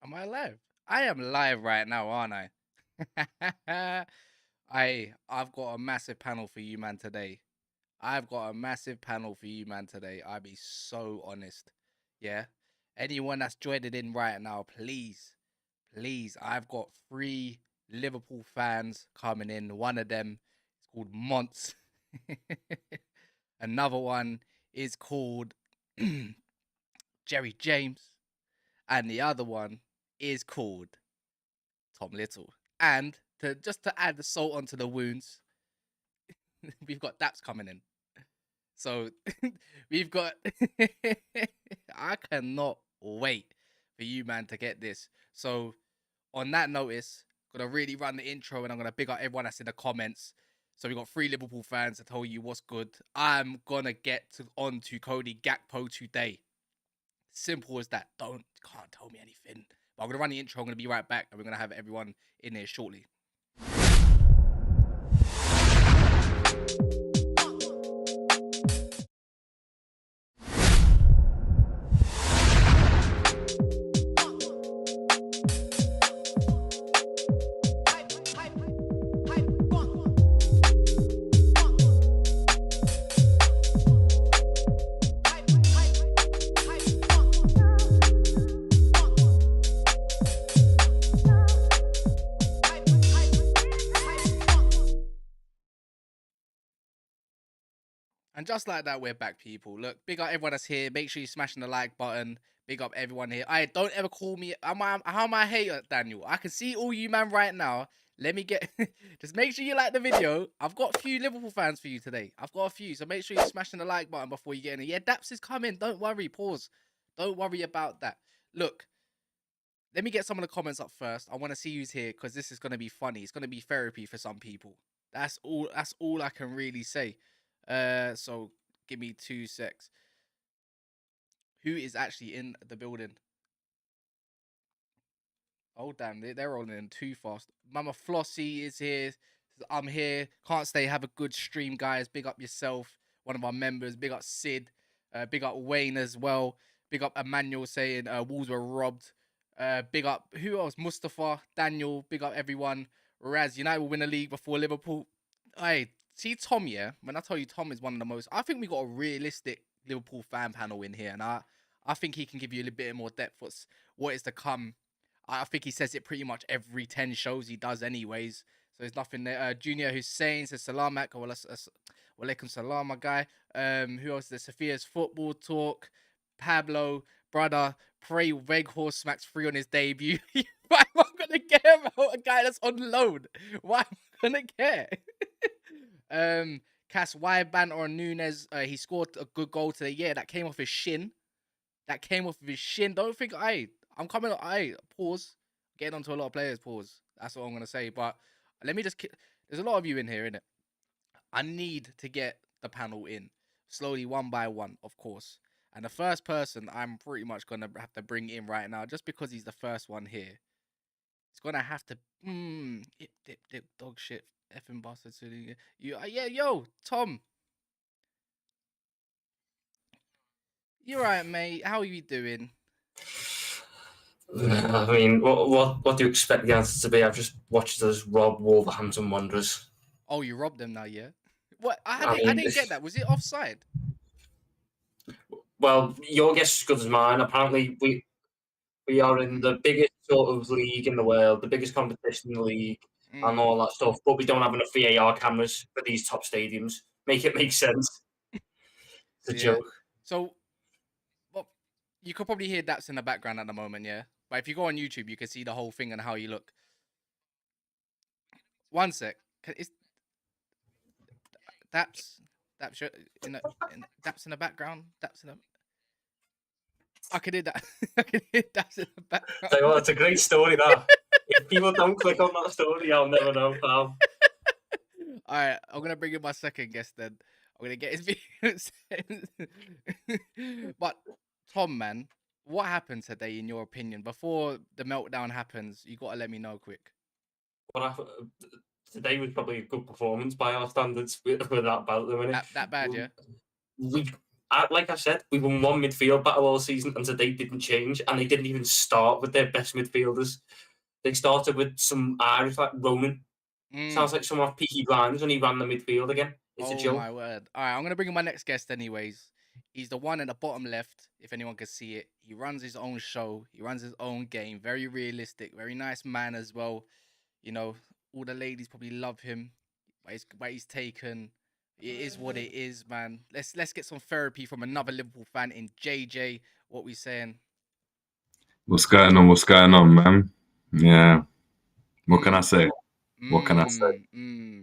Am I live? I am live right now, aren't I? I've got a massive panel for you, man, today. I've got a massive panel for you, man, today. I'll be so honest. Yeah. Anyone that's joining in right now, please. I've got 3 Liverpool fans coming in. One of them is called Monts. Another one is called Jerry James. And the other one is called Tom Little. And to add the salt onto the wounds, we've got Daps coming in. So we've got I cannot wait for you, man, to get this. So on that notice, gonna really run the intro and I'm gonna big up everyone that's in the comments. So we got 3 Liverpool fans to tell you what's good. I'm gonna get on to Cody Gakpo today. Simple as that. Can't tell me anything. But I'm gonna run the intro. I'm gonna be right back, and we're gonna have everyone in here shortly. And just like that, we're back, people. Look, big up everyone that's here. Make sure you're smashing the like button. Big up everyone here. Don't ever call me. How am I a hater, Daniel? I can see all you, man, right now. Let me get. Just make sure you like the video. I've got a few Liverpool fans for you today. I've got a few. So make sure you're smashing the like button before you get in it. Yeah, Daps is coming. Don't worry. Pause. Don't worry about that. Look, let me get some of the comments up first. I want to see who's here because this is going to be funny. It's going to be therapy for some people. That's all I can really say. So give me 2 secs. Who is actually in the building? Oh damn, they're rolling in too fast. Mama Flossie is here. I'm here. Can't stay. Have a good stream, guys. Big up yourself. One of our members. Big up Sid. Big up Wayne as well. Big up Emmanuel saying Wolves were robbed. Big up who else? Mustafa, Daniel. Big up everyone. Raz, United will win the league before Liverpool. Hey, see Tom, yeah? When I tell you Tom is one of the most, I think we got a realistic Liverpool fan panel in here, and I think he can give you a little bit more depth. What is to come. I think he says it pretty much every 10 shows he does, anyways. So there's nothing there. Junior Hussein says Salamak. Walaikum salam, my guy. Who else? There's Sophia's football talk. Pablo, brother, pray Weghorst smacks 3 on his debut. Why am I gonna care about a guy that's on loan? Why am I gonna care? Cass Wyban or Nunez, he scored a good goal today. Yeah, that came off his shin. Don't think I'm coming. Pause. Getting onto a lot of players. Pause. That's all I'm gonna say. But let me just. There's a lot of you in here, innit? I need to get the panel in slowly, one by one, of course. And the first person I'm pretty much gonna have to bring in right now, just because he's the first one here. He's gonna have to. Dip, dog shit, effing bastard. Yeah, yo, Tom. You right, mate? How are you doing? I mean, what do you expect the answer to be? I've just watched us rob Wolverhampton Wanderers. Oh, you robbed them now, yeah? What? I didn't get that. Was it offside? Well, your guess is as good as mine. Apparently, we are in the biggest sort of league in the world, the biggest competition in the league, and all that stuff. But we don't have enough VAR cameras for these top stadiums. Make it make sense. It's a joke. So, well, you could probably hear Daps in the background at the moment, yeah. But if you go on YouTube, you can see the whole thing and how you look. One sec. Is Daps in the background? Daps in the. I could hear that. I could hear Daps in the background. Tell you what, it's a great story. That if people don't click on that story, I'll never know, pal. All right, I'm gonna bring in my second guest then. I'm gonna get his video. But Tom, man, what happened today in your opinion? Before the meltdown happens, you gotta let me know quick. Today was probably a good performance by our standards with that belt, That bad, yeah. like I said, we won one midfield battle all season, and today didn't change, and they didn't even start with their best midfielders. They started with some Irish, like Ronan. Mm. Sounds like someone off Peaky Blinders when he ran the midfield again. It's a Oh joke. my word. All right, I'm going to bring in my next guest anyways. He's the one in the bottom left, if anyone can see it. He runs his own show. He runs his own game. Very realistic. Very nice man as well. You know, all the ladies probably love him. But he's taken. It is what it is, man. Let's get some therapy from another Liverpool fan in JJ. What we saying? What's going on? What's going on, man? Yeah. What can I say? What can I say?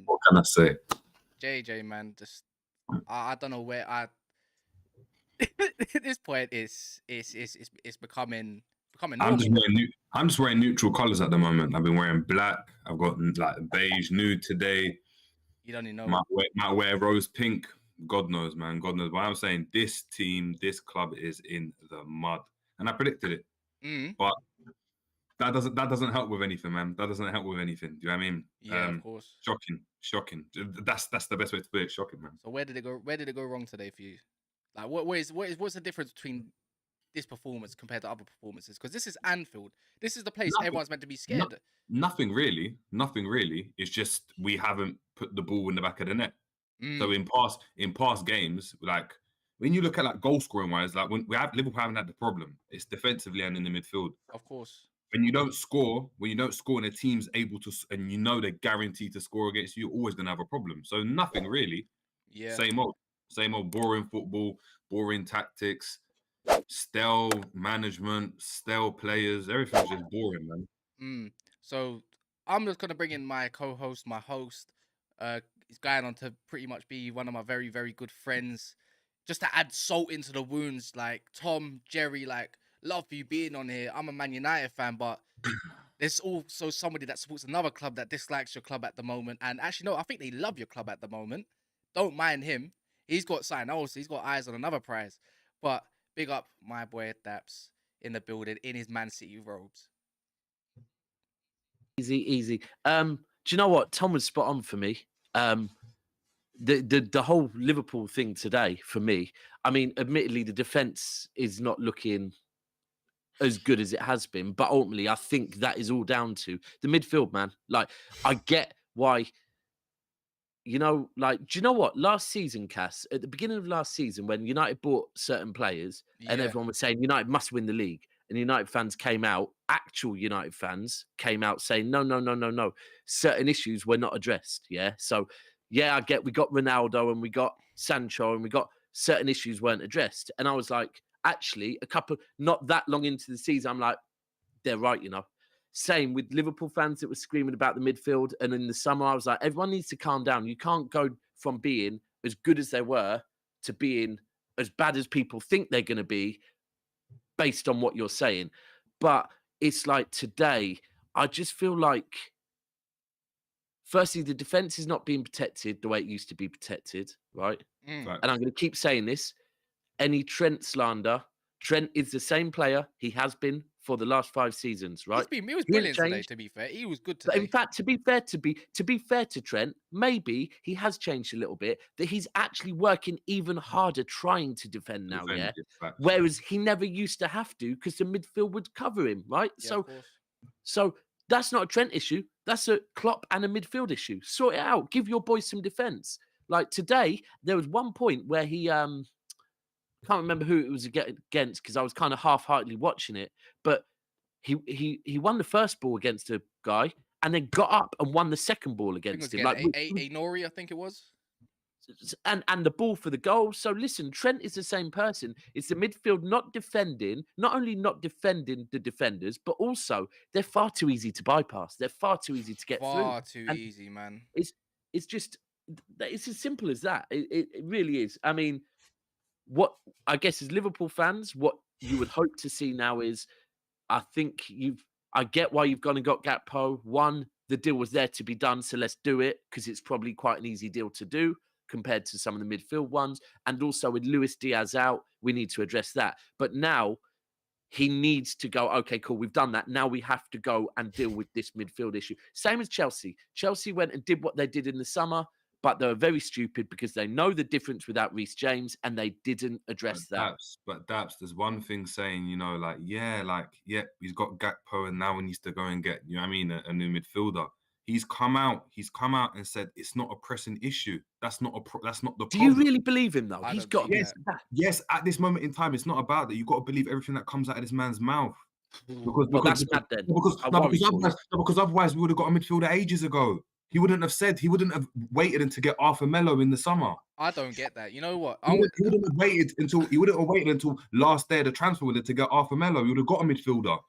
What can I say? JJ, man, just I don't know where I. At this point, it's becoming normal. I'm just wearing neutral colors at the moment. I've been wearing black. I've got like beige nude today. You don't even know. Might wear rose pink. God knows, man. God knows. But I'm saying this team, this club is in the mud, and I predicted it. But that doesn't help with anything, man. That doesn't help with anything. Do you know what I mean? Yeah, of course. Shocking. That's the best way to put it. Shocking, man. So where did it go wrong today for you? Like, what's the difference between this performance compared to other performances? Because this is Anfield. This is the place everyone's meant to be scared. Nothing really. It's just we haven't put the ball in the back of the net. So in past games, like when you look at like goal scoring wise, like when Liverpool haven't had the problem, it's defensively and in the midfield. Of course. When you don't score, and a team's able to, and you know they're guaranteed to score against you, you're always gonna have a problem. So nothing really. Yeah. Same old boring football, boring tactics, stale management, stale players. Everything's just boring, man. So I'm just gonna bring in my co-host, my host. He's going on to pretty much be one of my very, very good friends. Just to add salt into the wounds, like Tom, Jerry, like love you being on here. I'm a Man United fan, but there's also somebody that supports another club that dislikes your club at the moment. And actually, no, I think they love your club at the moment. Don't mind him. He's got something else. He's got eyes on another prize. But big up my boy Daps in the building in his Man City robes. Easy. Do you know what? Tom was spot on for me. The whole Liverpool thing today for me. I mean, admittedly, the defense is not looking as good as it has been, but ultimately, I think that is all down to the midfield, man. Like, I get why. You know, like, do you know what? Last season, Cass, at the beginning of last season, when United bought certain players and everyone was saying United must win the league, and United fans came out, actual United fans came out saying, no. Certain issues were not addressed. Yeah. So, yeah, I get we got Ronaldo and we got Sancho and we got certain issues weren't addressed. And I was like, actually, not that long into the season, I'm like, they're right, you know. Same with Liverpool fans that were screaming about the midfield. And in the summer, I was like, everyone needs to calm down. You can't go from being as good as they were to being as bad as people think they're going to be based on what you're saying. But it's like today, I just feel like, firstly, the defense is not being protected the way it used to be protected, right? And I'm going to keep saying this. Any Trent slander, Trent is the same player he has been for the last 5 seasons, right? He was brilliant today, to be fair. He was good today. But in fact, to be fair to Trent, maybe he has changed a little bit, that he's actually working even harder trying to defend now, yeah? Whereas he never used to have to because the midfield would cover him, right? Yeah, so that's not a Trent issue. That's a Klopp and a midfield issue. Sort it out. Give your boys some defense. Like today, there was one point where he can't remember who it was against because I was kind of half-heartedly watching it, but he won the first ball against a guy and then got up and won the second ball against him. Like Nori, I think it was. And the ball for the goal. So listen, Trent is the same person. It's the midfield not only not defending the defenders, but also they're far too easy to bypass. They're far too easy to get through. Far too easy, man. It's as simple as that. It really is. I mean, what I guess as Liverpool fans, what you would hope to see now is, I think I get why you've gone and got Gakpo. One, the deal was there to be done, so let's do it because it's probably quite an easy deal to do compared to some of the midfield ones. And also with Luis Diaz out, we need to address that. But now he needs to go, okay, cool, we've done that. Now we have to go and deal with this midfield issue. Same as Chelsea. Chelsea went and did what they did in the summer, but they're very stupid because they know the difference without Reece James and they didn't address that. Daps, there's one thing saying, he's got Gakpo and now he needs to go and get, a new midfielder. He's come out and said it's not a pressing issue. That's not the problem. Do you really believe him though? He's got yes. At this moment in time, it's not about that. You've got to believe everything that comes out of this man's mouth. Because that's mad then. Because otherwise we would have got a midfielder ages ago. He wouldn't have waited until get Arthur Melo in the summer. I don't get that. You know what? He wouldn't have waited until last day of the transfer window to get Arthur Melo. He would have got a midfielder.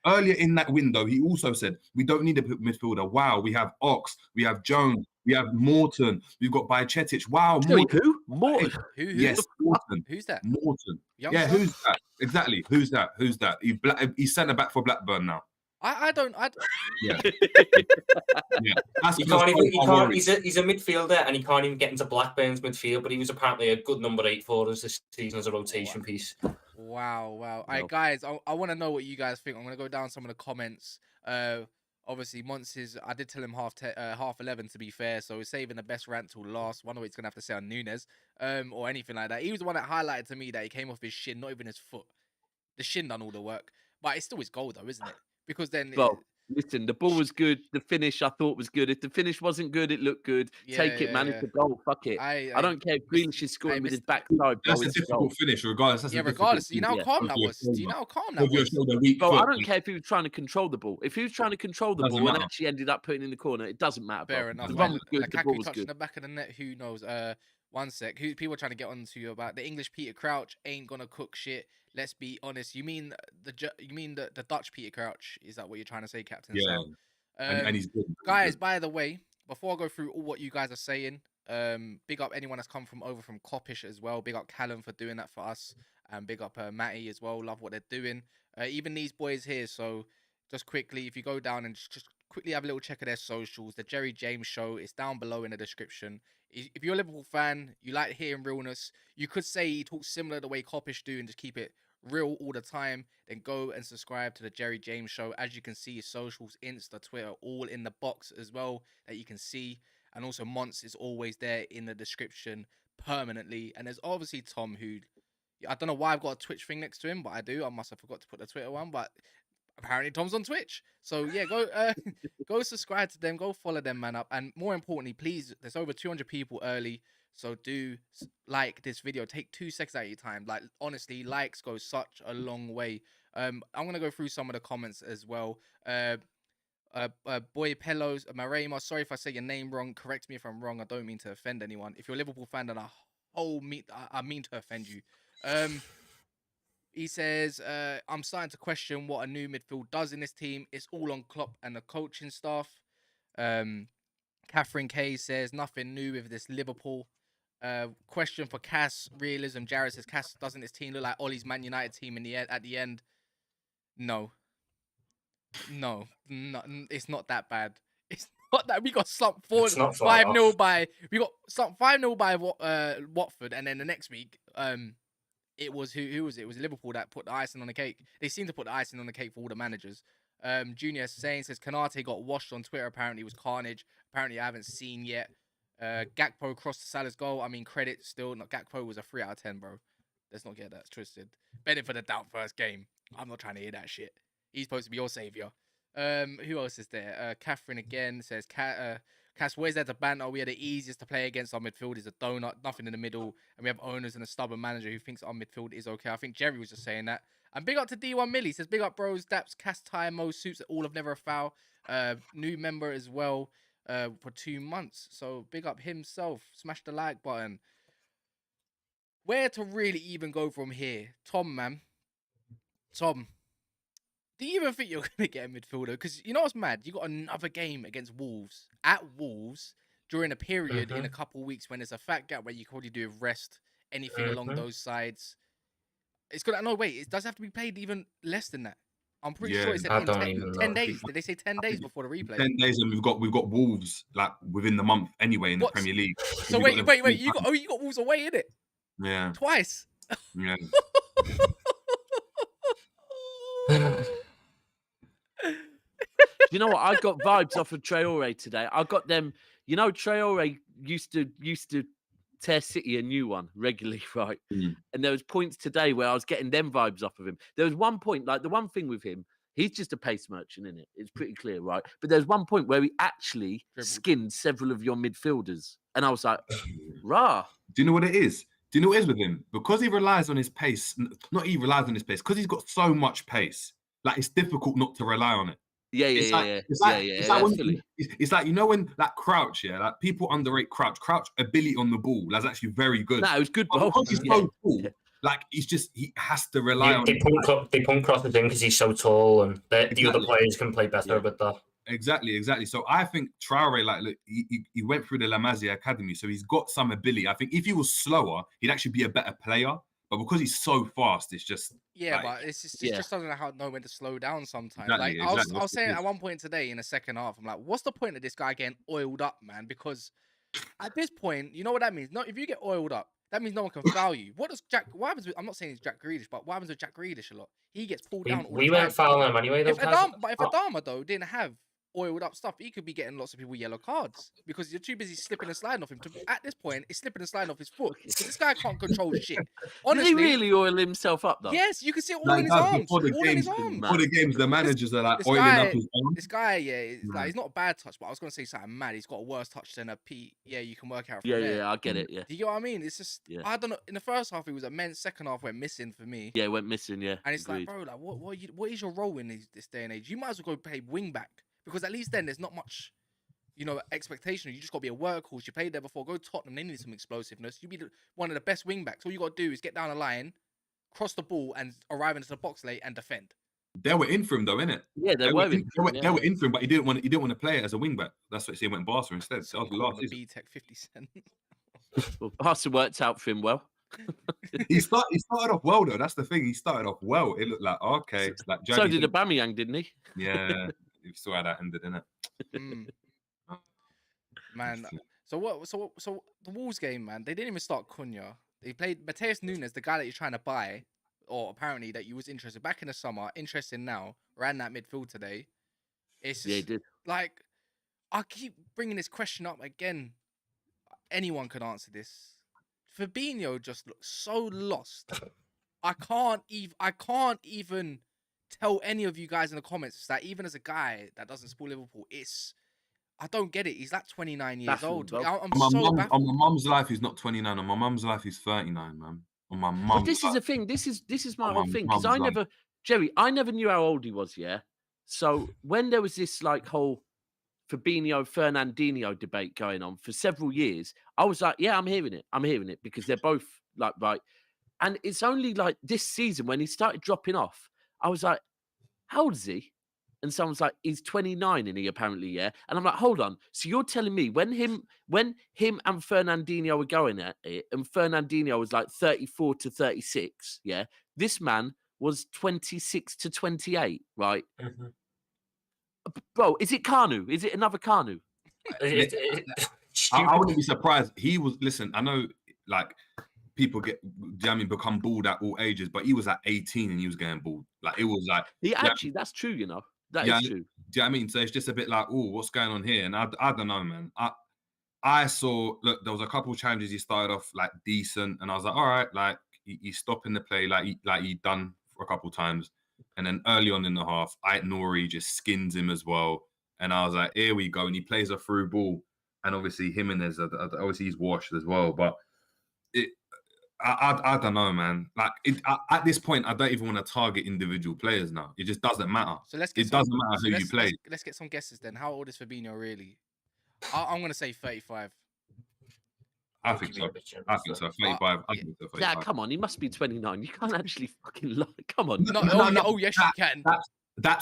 Earlier in that window, he also said, we don't need a midfielder. Wow, we have Ox, we have Jones, we have Morton, we've got Bajcetic. Wow. Who? Morton? Who? Yes, Morton. Who's that? Morton. Youngster? Yeah, who's that? Exactly. Who's that? He's centre back for Blackburn now. I don't. Yeah. He can't. He's a midfielder, and he can't even get into Blackburn's midfield. But he was apparently a good number 8 for us this season as a rotation piece. Wow. All right, guys. I want to know what you guys think. I'm going to go down some of the comments. Obviously, Monts I did tell him half 11 to be fair, so he's saving the best rant till last. Wonder what he's going to have to say on Nunez, or anything like that. He was the one that highlighted to me that he came off his shin, not even his foot. The shin done all the work, but it's still his goal though, isn't it? Because then, listen, the ball was good. The finish I thought was good. If the finish wasn't good, it looked good. Take it, man. It's a goal. Fuck it. I don't care if Grealish is scoring with his backside. That's a difficult finish, regardless. Regardless. You know how calm that was. Do you know how calm that was? Bro, I don't care if he was trying to control the ball. If he was trying to control the ball and actually ended up putting it in the corner, it doesn't matter. Fair enough. The run was good. The ball was touching good. the back of the net. Who knows? One sec. Who people are trying to get on to you about the English Peter Crouch ain't gonna cook shit. Let's be honest. You mean the Dutch Peter Crouch? Is that what you're trying to say, Captain? Yeah. And he's good. Guys, by the way, before I go through all what you guys are saying, big up anyone that's come over from Coppish as well. Big up Callum for doing that for us, and big up Matty as well. Love what they're doing. Even these boys here. So just quickly, if you go down and just quickly have a little check of their socials, the Jerry James Show is down below in the description. If you're a Liverpool fan, you like hearing realness, you could say he talks similar the way Coppish do and just keep it real all the time, then go and subscribe to the Jerry James Show. As you can see, his socials, Insta, Twitter, all in the box as well that you can see. And also Monts is always there in the description permanently. And there's obviously Tom, who I don't know why I've got a Twitch thing next to him, but I do. I must have forgot to put the Twitter one, but apparently Tom's on Twitch. So yeah, go subscribe to them, go follow them, man, up. And more importantly, please, there's over 200 people early. So do like this video. Take 2 seconds out of your time. Like, honestly, likes go such a long way. I'm going to go through some of the comments as well. Boy Pelos, Marema, sorry if I say your name wrong. Correct me if I'm wrong. I don't mean to offend anyone. If you're a Liverpool fan, then I mean to offend you. He says, I'm starting to question what a new midfield does in this team. It's all on Klopp and the coaching staff. Catherine K says, nothing new with this Liverpool. Question for Cass, realism. Jared says, Cass, doesn't this team look like Ollie's Man United team at the end? No, it's not that bad. It's not that. We got slumped 5-0 by. We got slumped 5-0 by Watford, and then the next week, it was who was it? It was Liverpool that put the icing on the cake. They seem to put the icing on the cake for all the managers. Junior says Kanate got washed on Twitter. Apparently, it was carnage. Apparently, I haven't seen yet. Gakpo crossed the Salah's goal. I mean, credit still. Not Gakpo was a 3 out of 10, bro. Let's not get that twisted. Benefit for the doubt first game. I'm not trying to hear that shit. He's supposed to be your savior. Who else is there? Catherine again says, Cass, where's there to banter? We are the easiest to play against. Our midfield is a donut, nothing in the middle. And we have owners and a stubborn manager who thinks our midfield is okay. I think Jerry was just saying that. And big up to D1 Millie. Says, big up, bros. Daps, Cass, Ty, Mo, Suits, all have never a foul. New member as well for 2 months. So big up himself. Smash the like button. Where to really even go from here? Tom, man. Tom. Do you even think you're going to get a midfielder? Because you know what's mad? You got another game against Wolves, at Wolves, during a period in a couple of weeks when there's a fat gap where you can probably do rest, anything along those sides. It's going to, no, wait, it does have to be played even less than that. I'm pretty sure it's 10 days. Did they say 10 days before the replay? 10 days, and we've got Wolves like within the month anyway in the Premier League. So wait, you got Wolves away, innit? Yeah. Twice. Yeah. You know what? I got vibes off of Traore today. I got them. You know, Traore used to tear City a new one regularly, right? Mm. And there was points today where I was getting them vibes off of him. There was one point, like the one thing with him, he's just a pace merchant, isn't it? It's pretty clear, right? But there's one point where he actually Dribbled. skinned several of your midfielders, and I was like, rah. Do you know what it is? Do you know what it is with him? Because he relies on his pace. Not he relies on his pace. Because he's got so much pace. Like it's difficult not to rely on it. Yeah. It's like, you know, when that Crouch, like people underrate Crouch. Crouch ability on the ball, that's actually very good. No, it was good. But Ball. because he's so tall, like he has to rely on. They pump crosses in because he's so tall, and the other players can play better with that. Exactly. So I think Traore, like, look, he went through the La Masia Academy, so he's got some ability. I think if he was slower, he'd actually be a better player. But because he's so fast, it's just but it's just doesn't know when to slow down sometimes. Exactly, I was saying at one point today in the second half, I'm like, what's the point of this guy getting oiled up, man? Because at this point, you know what that means? No, if you get oiled up, that means no one can foul you. What happens with, I'm not saying it's Jack Grealish, but what happens with Jack Grealish a lot? He gets pulled down all the time. We weren't fouling him anyway. If Adama though didn't have oiled up stuff, he could be getting lots of people yellow cards because you're too busy slipping and sliding off him. At this point, it's slipping and sliding off his foot. So this guy can't control shit. Honestly, did he really oil himself up though? Yes, you can see it all in his arms. Before the games, the managers are like oiling up his arms. This guy, like, he's not a bad touch, but I was gonna say something mad. He's got a worse touch than a P. Yeah, you can work out from there. I get it. Yeah. Do you get what I mean? It's just I don't know. In the first half, it was immense. Second half went missing for me. Yeah, it went missing. Yeah, and it's like, bro, like, what is your role in this day and age? You might as well go play wing back. Because at least then there's not much, expectation. You just got to be a workhorse. You played there before. Go to Tottenham. They need some explosiveness. You be one of the best wing backs. All you got to do is get down the line, cross the ball, and arrive into the box late and defend. They were in for him though, innit? Yeah, they were in for him, but he didn't want to play it as a wing back. That's what he went Barca instead. So that was last season. B-Tech 50 Cent. Well, Barca worked out for him well. He started off well though. That's the thing. He started off well. It looked like okay. Like so did Aubameyang, didn't he? Yeah. You saw how that ended, innit? Man, so the Wolves game, man, they didn't even start Cunha. They played Matheus Nunes, the guy that you're trying to buy, or apparently that you was interested back in the summer, interested now, ran that midfield today. It's just, he did. Like, I keep bringing this question up again. Anyone could answer this. Fabinho just looks so lost. I can't even tell any of you guys in the comments that even as a guy that doesn't support Liverpool, I don't get it. He's like 29 years old. I'm so baffled. On my mum's life, he's not 29. On my mum's life, he's 39, man. On my mum's This is the thing. This is my whole thing. Because I never knew how old he was, yeah? So when there was this like whole Fabinho, Fernandinho debate going on for several years, I was like, yeah, I'm hearing it because they're both like right. And it's only like this season when he started dropping off, I was like, how old is he? And someone's like, he's 29, and he apparently, yeah. And I'm like, hold on. So you're telling me when him and Fernandinho were going at it, and Fernandinho was like 34 to 36, yeah, this man was 26 to 28, right? Mm-hmm. Bro, is it Kanu? Is it another Kanu? I wouldn't be surprised. He was, listen, I know, like, people become bald at all ages, but he was at 18 and he was getting bald. Like, it was like... that's true, you know. That is true. Do you know what I mean? So it's just a bit like, oh, what's going on here? And I don't know, man. I saw, look, there was a couple of challenges he started off, like, decent, and I was like, all right, like, he's stopping the play like he'd done for a couple of times. And then early on in the half, Nori just skins him as well. And I was like, here we go. And he plays a through ball. And obviously Jimenez, obviously he's washed as well. But I don't know, man. Like at this point, I don't even want to target individual players now. It just doesn't matter. So doesn't matter who you play. Let's get some guesses then. How old is Fabinho really? I'm going to say 35. I think so. 35. Yeah, come on. He must be 29. You can't actually fucking lie. Come on. No. Oh, yes, you can.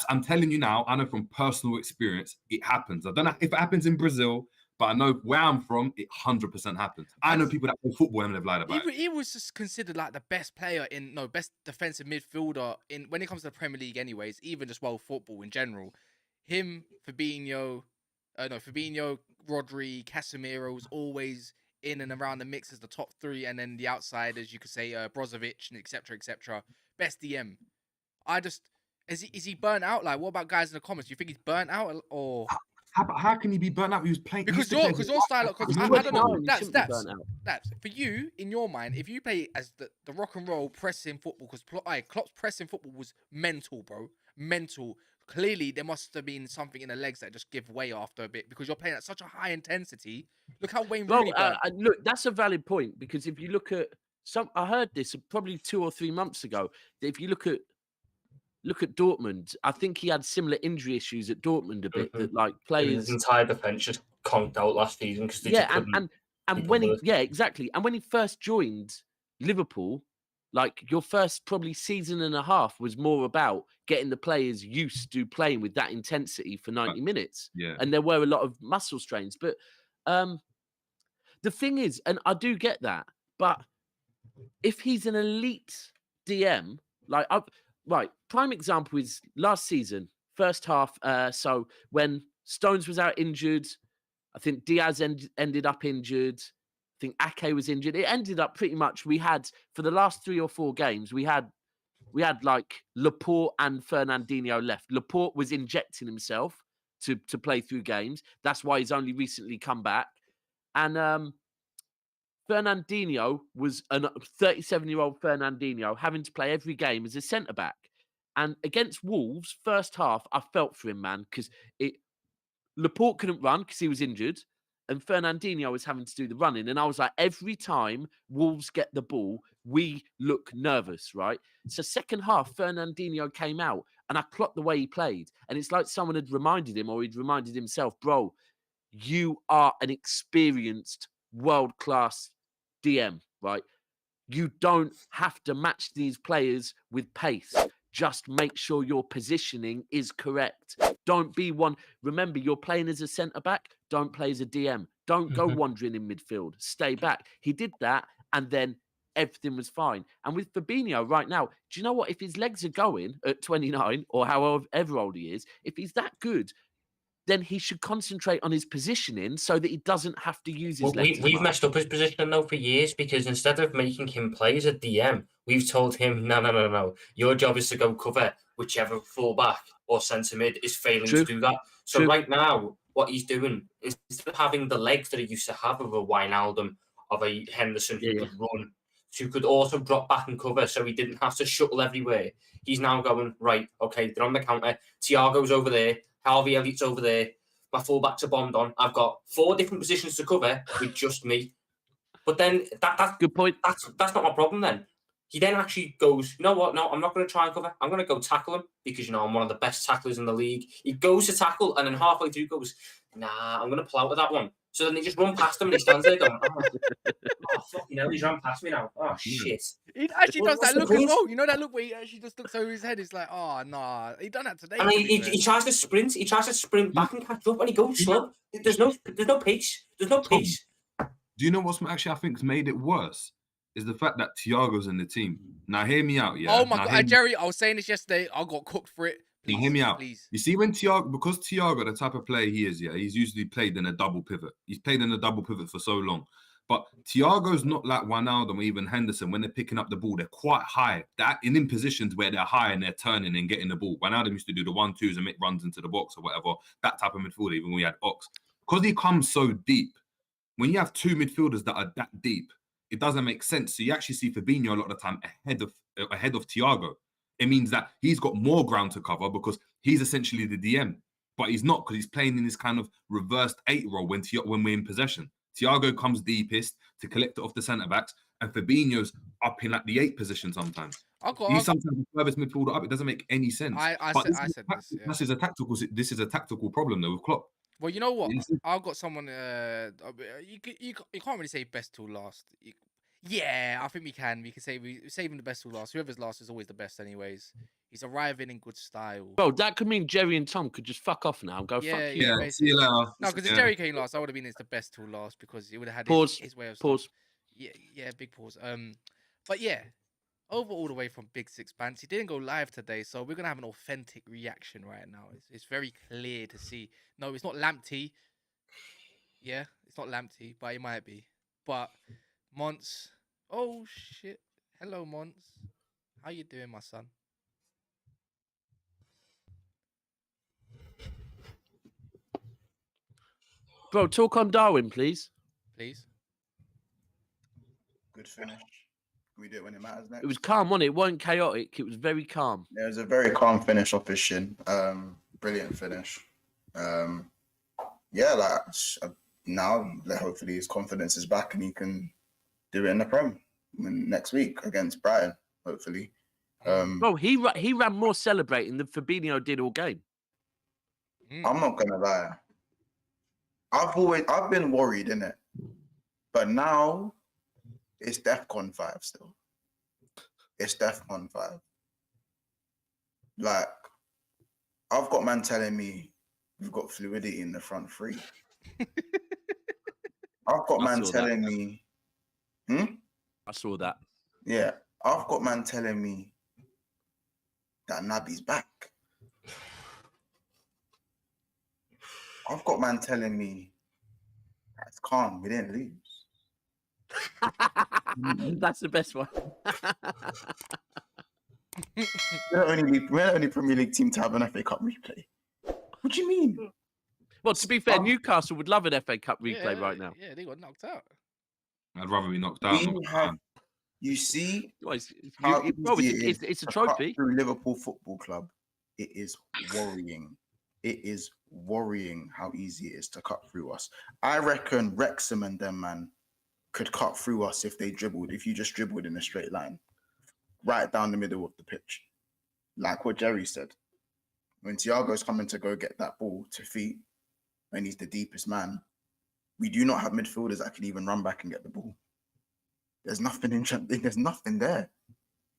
I'm telling you now, I know from personal experience, it happens. I don't know if it happens in Brazil, but I know where I'm from, it 100% happens. I know people that play football and they've lied about it. He was just considered like the best player best defensive midfielder when it comes to the Premier League anyways, even just world football in general. Him, Fabinho, Rodri, Casemiro was always in and around the mix as the top three, and then the outsiders, you could say Brozovic and etc. Best DM. Is he burnt out? Like, what about guys in the comments? Do you think he's burnt out or? How can he be burnt out? He was playing Because your style, because He's I don't know, 29, he shouldn't be burnt out. that's for you in your mind. If you play as the rock and roll pressing football, because Klopp's pressing football was mental, bro, mental. Clearly, there must have been something in the legs that just give way after a bit because you're playing at such a high intensity. Look how Wayne Well, Rooney burnt. look, that's a valid point because if you look at I heard this probably 2 or 3 months ago. That if you look at Dortmund, I think he had similar injury issues at Dortmund a bit. That like His players, entire defense just conked out last season because they just couldn't. and when he exactly, and when he first joined Liverpool, like your first probably season and a half was more about getting the players used to playing with that intensity for 90 minutes. Yeah. And there were a lot of muscle strains. But the thing is, and I do get that, but if he's an elite DM, like right, prime example is last season, first half. So when Stones was out injured, I think Diaz ended up injured. I think Ake was injured. It ended up pretty much we had for the last 3 or 4 games, we had like Laporte and Fernandinho left. Laporte was injecting himself to play through games. That's why he's only recently come back. And Fernandinho was a 37-year-old Fernandinho having to play every game as a centre-back. And against Wolves, first half, I felt for him, man, because Laporte couldn't run because he was injured, and Fernandinho was having to do the running. And I was like, every time Wolves get the ball, we look nervous, right? So second half, Fernandinho came out, and I clocked the way he played. And it's like someone had reminded him, or he'd reminded himself, bro, you are an experienced world-class DM, right? You don't have to match these players with pace. Just make sure your positioning is correct. Don't be one. Remember, you're playing as a centre-back. Don't play as a DM. Don't go wandering in midfield. Stay back. He did that, and then everything was fine. And with Fabinho right now, do you know what? If his legs are going at 29 or however old he is, if he's that good, then he should concentrate on his positioning so that he doesn't have to use his legs. We've messed up his position though for years because instead of making him play as a DM, we've told him, no. Your job is to go cover whichever fullback or centre mid is failing to do that. So right now, what he's doing is instead of having the legs that he used to have of a Wijnaldum, of a Henderson who could run, who could also drop back and cover so he didn't have to shuttle everywhere. He's now going, right, okay, they're on the counter. Thiago's over there. Harvey Elliott's over there. My fullbacks are bombed on. I've got 4 different positions to cover with just me. But then that's good point. That's not my problem then. He then actually goes, you know what? No, I'm not going to try and cover. I'm going to go tackle him because, I'm one of the best tacklers in the league. He goes to tackle and then halfway through goes, nah, I'm going to pull out with that one. So then they just run past him and he stands there going, oh fucking hell, he's run past me now. Oh, shit. He actually does that look as well. You know that look where he actually just looks over his head? It's like, oh, nah. He done that today. And he tries to sprint. He tries to sprint back and catch up and he goes slow. There's no pace. There's no pace. Do you know what's actually I think's made it worse? Is the fact that Thiago's in the team. Now, hear me out, yeah? Oh, my God. Jerry, I was saying this yesterday. I got cooked for it. Please, hear me out. Please. You see, when because Thiago, the type of player he is, yeah, he's usually played in a double pivot. He's played in a double pivot for so long. But Thiago's not like Wijnaldum or even Henderson. When they're picking up the ball, they're quite high. They're in positions where they're high and they're turning and getting the ball. Wijnaldum used to do the 1-2s and make runs into the box or whatever. That type of midfielder, even when we had Ox. Because he comes so deep, when you have 2 midfielders that are that deep, it doesn't make sense. So you actually see Fabinho a lot of the time ahead of Thiago. It means that he's got more ground to cover because he's essentially the DM. But he's not because he's playing in this kind of reversed 8 role when we're in possession. Thiago comes deepest to collect it off the centre-backs and Fabinho's up in like the 8 position sometimes. He's sometimes the furthest midfielder up. It doesn't make any sense. This is a tactical problem though with Klopp. Well, you know what? I've got someone. You can't really say best till last. Yeah, I think we can. We can say we're saving the best till last. Whoever's last is always the best, anyways. He's arriving in good style. Bro, that could mean Jerry and Tom could just fuck off now and go fuck you. Yeah, see you later. No, because if Jerry came last, I would have been the best till last because he would have had his way of pause. Stuff. Yeah, big pause. But yeah, over all the way from Big Six Pants. He didn't go live today, so we're gonna have an authentic reaction right now. It's very clear to see. No, it's not Lamptey. Yeah, it's not Lamptey, but it might be. But Monts. Oh shit! Hello, Monts. How you doing, my son? Bro, talk on Darwin, please. Please. Good finish. Can we do it when it matters next? It was calm, wasn't it? It wasn't chaotic. It was very calm. Yeah, it was a very calm finish off his shin. Brilliant finish. Now hopefully his confidence is back and he can do it in the Prem next week against Brighton. Hopefully. Bro, he ran more celebrating than Fabinho did all game. I'm not gonna lie. I've been worried, innit? But now it's DEFCON 5 still. It's DEFCON 5. Like, I've got man telling me we've got fluidity in the front three. I've got man telling me. I saw that. Yeah, I've got man telling me that Naby's back. I've got man telling me it's calm, we didn't lose. That's the best one. We're the only Premier League team to have an FA Cup replay. What do you mean? Well, to be fair, Newcastle would love an FA Cup replay right now. Yeah, they got knocked out. I'd rather be knocked out. You see, it's a trophy. Through Liverpool Football Club, it is worrying. It is worrying how easy it is to cut through us. I reckon Wrexham and them, man, could cut through us if they dribbled, if you just dribbled in a straight line, right down the middle of the pitch. Like what Jerry said. When Thiago's coming to go get that ball to feet, and he's the deepest man, we do not have midfielders that can even run back and get the ball. There's nothing there's nothing there.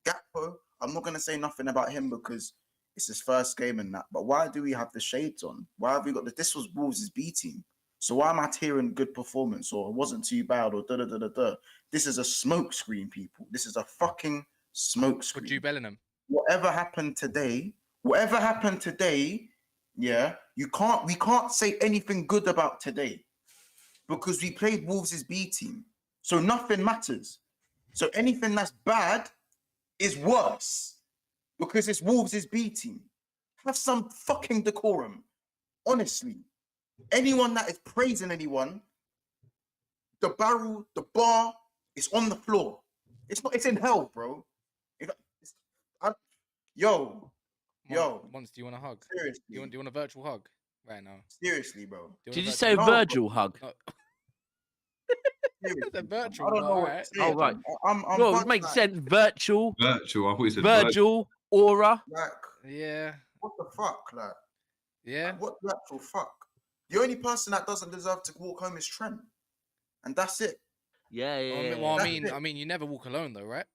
Gakpo, I'm not going to say nothing about him because it's his first game and that, but why do we have the shades on? Why have we got this was Wolves' B team. So why am I hearing good performance or it wasn't too bad or da-da-da-da-da? This is a smoke screen, people. This is a fucking smoke screen. For Jude Bellingham. Whatever happened today, yeah, we can't say anything good about today because we played Wolves' B team. So nothing matters. So anything that's bad is worse because it's Wolves' B team. Have some fucking decorum. Honestly. Anyone that is praising anyone, the bar is on the floor. It's in hell, bro. Monts, do you want a hug? Seriously. Do you want a virtual hug right now? Seriously, bro. Did you say a Virgil hug? No. It's a virtual. I don't know what right? to say. Oh, right. I'm Well, it makes sense. Virtual. Virtual. I thought you said Virgil. Aura. Like, Yeah. what the fuck? Like, Yeah. what the actual fuck? The only person that doesn't deserve to walk home is Trent. And that's it. Yeah. Well, I mean, you never walk alone though, right?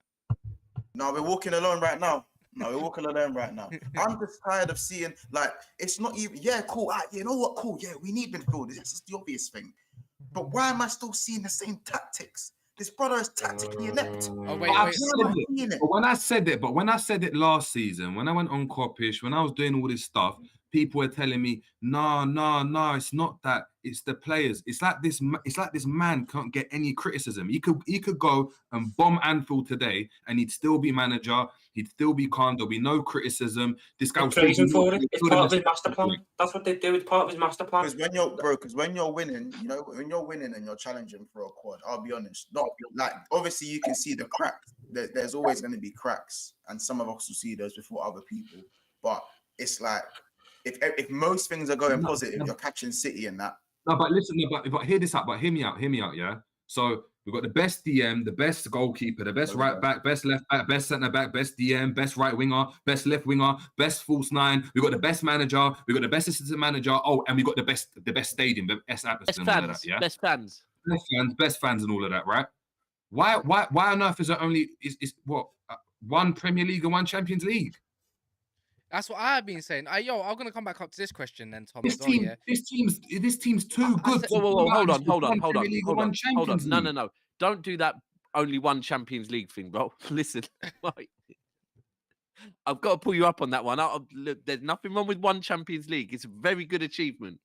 No, we're walking alone right now. I'm just tired of seeing, like, it's not even, yeah, cool. You know what? Cool. Yeah, we need midfielders. That's just the obvious thing. But why am I still seeing the same tactics? This brother is tactically inept. Oh, wait. But when I said it last season, when I went on Coppish, when I was doing all this stuff, people were telling me, no, it's not that. It's the players. It's like this man can't get any criticism. He could go and bomb Anfield today, and he'd still be manager. He'd still be calm. There'll be no criticism. This guy was praising for it. It's part of his master plan. That's what they do. It's part of his master plan. Because when you're winning, you know, when you're winning and you're challenging for a quad, I'll be honest. Not like obviously you can see the cracks. There's always going to be cracks, and some of us will see those before other people. But it's like if most things are going positive, you're catching City and that. No, but listen, but hear this out. But hear me out, yeah. So we've got the best DM, the best goalkeeper, the best right back, best left back, best centre back, best DM, best right winger, best left winger, best false nine. We've got the best manager, we've got the best assistant manager. Oh, and we've got the best stadium, the best atmosphere, and all of that. Yeah, best fans, and all of that. Right? Why on earth is there only one Premier League and one Champions League? That's what I've been saying. I'm gonna come back up to this question then, Tom. This team's too good. Whoa, hold on. No. Don't do that only one Champions League thing, bro. Listen, I've got to pull you up on that one. There's nothing wrong with one Champions League. It's a very good achievement.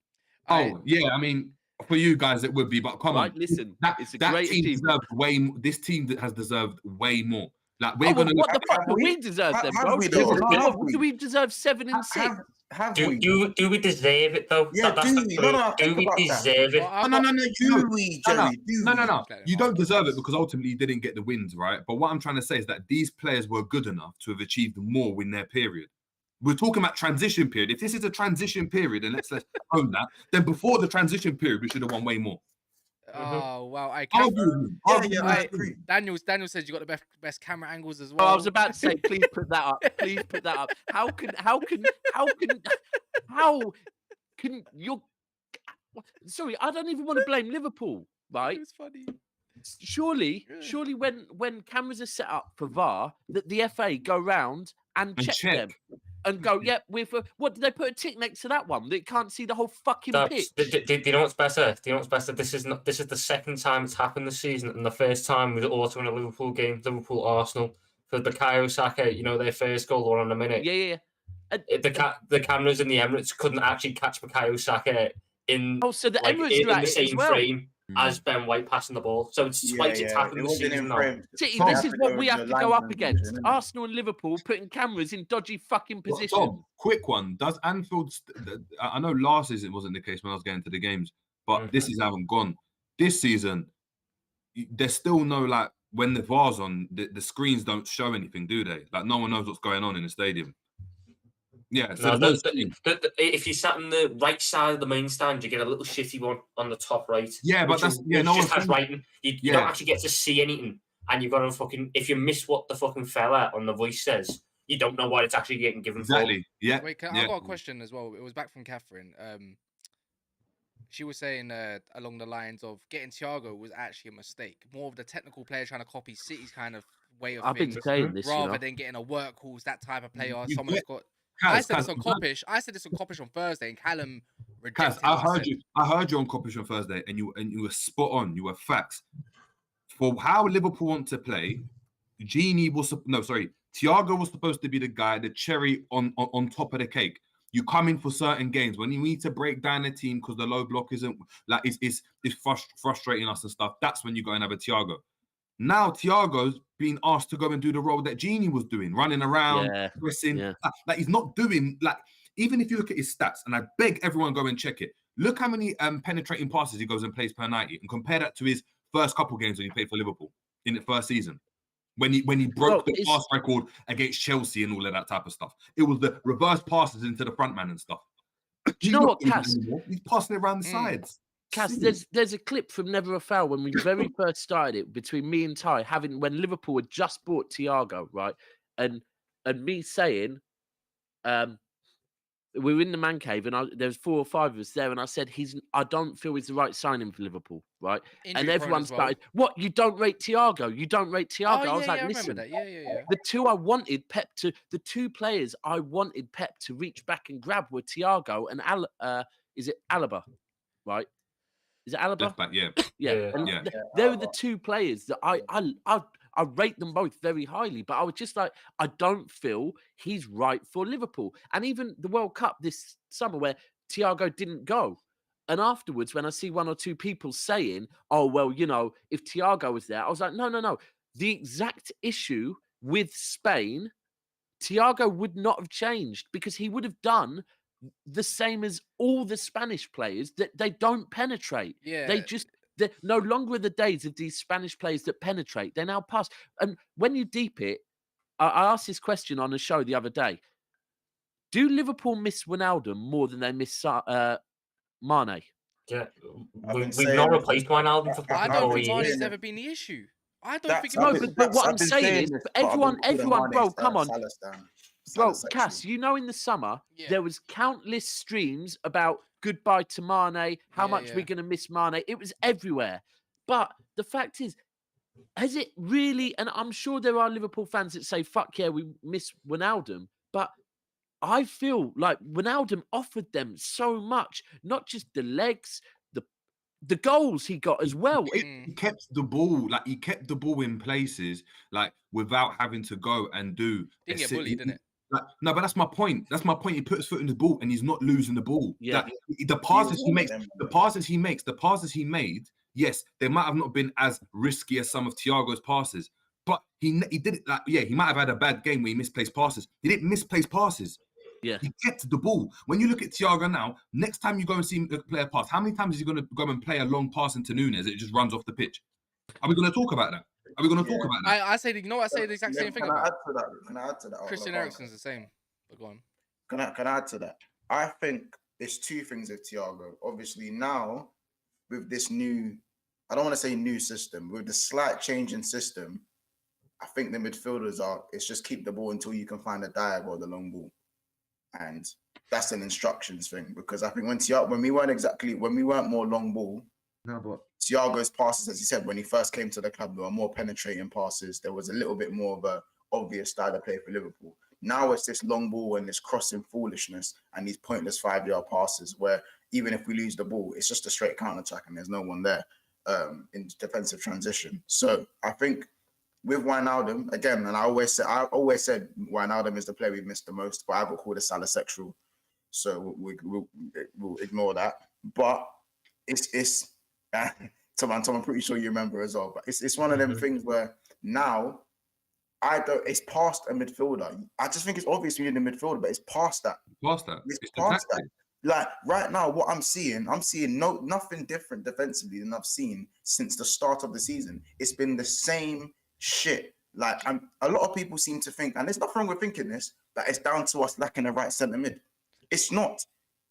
Yeah, I mean, for you guys it would be, but come on. Listen, it's a great achievement. This team has deserved way more. Like what the fuck do we deserve then, bro? We deserve 7 and 6. Have Do we? do we deserve it though? Yeah, That's do the we? point. No, Do think we about that. deserve it? Well, I've No, got- Do we, Jerry? Do No. Let him You don't answer deserve it this. because ultimately you didn't get the wins, right? But what I'm trying to say is that these players were good enough to have achieved more in their period. We're talking about transition period. If this is a transition period, and let's own that, then before the transition period, we should have won way more. Oh wow! I Argue can't. with me. Yeah, Argue yeah, with I me. agree. Daniel says you got the best camera angles as Oh, well. I was about to say, please put that up. Please put that up. How can you? Sorry, I don't even want to blame Liverpool, right? It was funny. Surely, Yeah. when cameras are set up for VAR, that the FA go round and check them and go, yep, what did they put a tick next to that one? They can't see the whole fucking pitch. Do you know what's better? Do you know what's better? This is the second time it's happened this season, and the first time was also in a Liverpool game, Liverpool Arsenal, for Bukayo Saka. You know, their first goal, the one in a minute. Yeah. The cameras in the Emirates couldn't actually catch Bukayo Saka in So the Emirates in knew at the it as same well. frame as Ben White passing the ball. So it's twice it's happened It this wasn't season in now. frame. See, Tom, this is what we have to go up linesman against. vision, innit? Arsenal and Liverpool putting cameras in dodgy fucking positions. Tom, quick one. Does Anfield? I know last season it wasn't the case when I was going to the games, but this season haven't gone. This season, there's still no like when the VAR's on, the screens don't show anything, do they? Like no one knows what's going on in the stadium. Yeah. So No, if you sat on the right side of the main stand, you get a little shitty one on the top right. Yeah, but that's no just has one. writing. You don't actually get to see anything, and you've got to fucking. If you miss what the fucking fella on the voice says, you don't know what it's actually getting given Exactly. Yeah. Wait, I got a question as well. It was back from Catherine. She was saying along the lines of getting Thiago was actually a mistake. More of the technical player trying to copy City's kind of way of I've things, been saying this, rather than getting a workhorse, that type of player, You someone get- that's got. Kaz, I said this Kaz, on Coppish. I said this on Coppish on Thursday, and Callum Kaz, rejected. I what heard said. you. I heard you on Coppish on Thursday, and you were spot on. You were facts. For how Liverpool want to play, Thiago was supposed to be the guy, the cherry on top of the cake. You come in for certain games when you need to break down a team because the low block isn't like is frustrating us and stuff. That's when you go and have a Thiago. Now Thiago's being asked to go and do the role that Gini was doing, running around, pressing. Yeah. Like he's not doing like. Even if you look at his stats, and I beg everyone go and check it. Look how many penetrating passes he goes and plays per night, and compare that to his first couple games when he played for Liverpool in the first season. When he broke the pass record against Chelsea and all of that type of stuff. It was the reverse passes into the front man and stuff. You know what, Cass? He's passing it around the sides. Cass, there's a clip from Never a Foul when we very first started it between me and Ty, when Liverpool had just bought Thiago, right? And me saying, we were in the man cave and there was 4 or 5 of us there, and I said I don't feel he's the right signing for Liverpool, right? And everyone started, what? You don't rate Thiago? You don't rate Thiago? Oh, I was like, I listen, remember that. Yeah. the 2 players I wanted Pep to reach back and grab were Thiago and is it Alaba, right? Is it Alaba? Left back, yeah. Yeah. They were the 2 players that I rate them both very highly, but I was just like, I don't feel he's right for Liverpool. And even the World Cup this summer where Thiago didn't go. And afterwards, when I see 1 or 2 people saying, oh, well, you know, if Thiago was there, I was like, no. The exact issue with Spain, Thiago would not have changed because he would have done the same as all the Spanish players, that they don't penetrate. Yeah. They're no longer the days of these Spanish players that penetrate. They now pass. And when you deep it, I asked this question on a show the other day. Do Liverpool miss Wijnaldum more than they miss Mane? Yeah, we've not replaced Wijnaldum for I fucking don't 4 think years. Mane's ever been the issue. I don't think. No, but what I'm saying is, everyone, bro, come on. Bro, Cass, you know, in the summer, there was countless streams about goodbye to Mane, how much we're going to miss Mane. It was everywhere. But the fact is, has it really, and I'm sure there are Liverpool fans that say, fuck yeah, we miss Wijnaldum. But I feel like Wijnaldum offered them so much, not just the legs, the goals he got as well. He kept the ball, like he kept the ball in places, like without having to go and do. Didn't get bullied, didn't it? Like, no, but that's my point. That's my point. He put his foot in the ball and he's not losing the ball. Yeah. Like, the passes he made, yes, they might have not been as risky as some of Thiago's passes, but he did it. Like, yeah, he might have had a bad game where he misplaced passes. He didn't misplace passes. Yeah. He gets the ball. When you look at Thiago now, next time you go and see him play a pass, how many times is he going to go and play a long pass into Nunez? It just runs off the pitch. Are we going to talk about that? Are we going to talk about that? I say, I say the exact same thing about. Can I add to that? Christian Eriksen's the same. But go on. Can I add to that? I think there's two things with Thiago. Obviously, now with this new, I don't want to say new system, with the slight change in system, I think the midfielders it's just keep the ball until you can find a diag or the long ball. And that's an instructions thing, because I think when we weren't more long ball, Thiago's passes, as he said, when he first came to the club, there were more penetrating passes. There was a little bit more of a obvious style of play for Liverpool. Now it's this long ball and this crossing foolishness and these pointless 5-yard passes where even if we lose the ball, it's just a straight counter attack and there's no one there in defensive transition. So I think with Wijnaldum, again, and I always said Wijnaldum is the player we've missed the most, but I got called a salosexual, so we'll ignore that. But it's Tom, I'm pretty sure you remember as well. But it's one of them things where now it's past a midfielder. I just think it's obvious we need a midfielder, but it's past that. It's past that. Like right now, what I'm seeing nothing different defensively than I've seen since the start of the season. It's been the same shit. Like a lot of people seem to think, and there's nothing wrong with thinking this, that it's down to us lacking a right centre mid. It's not.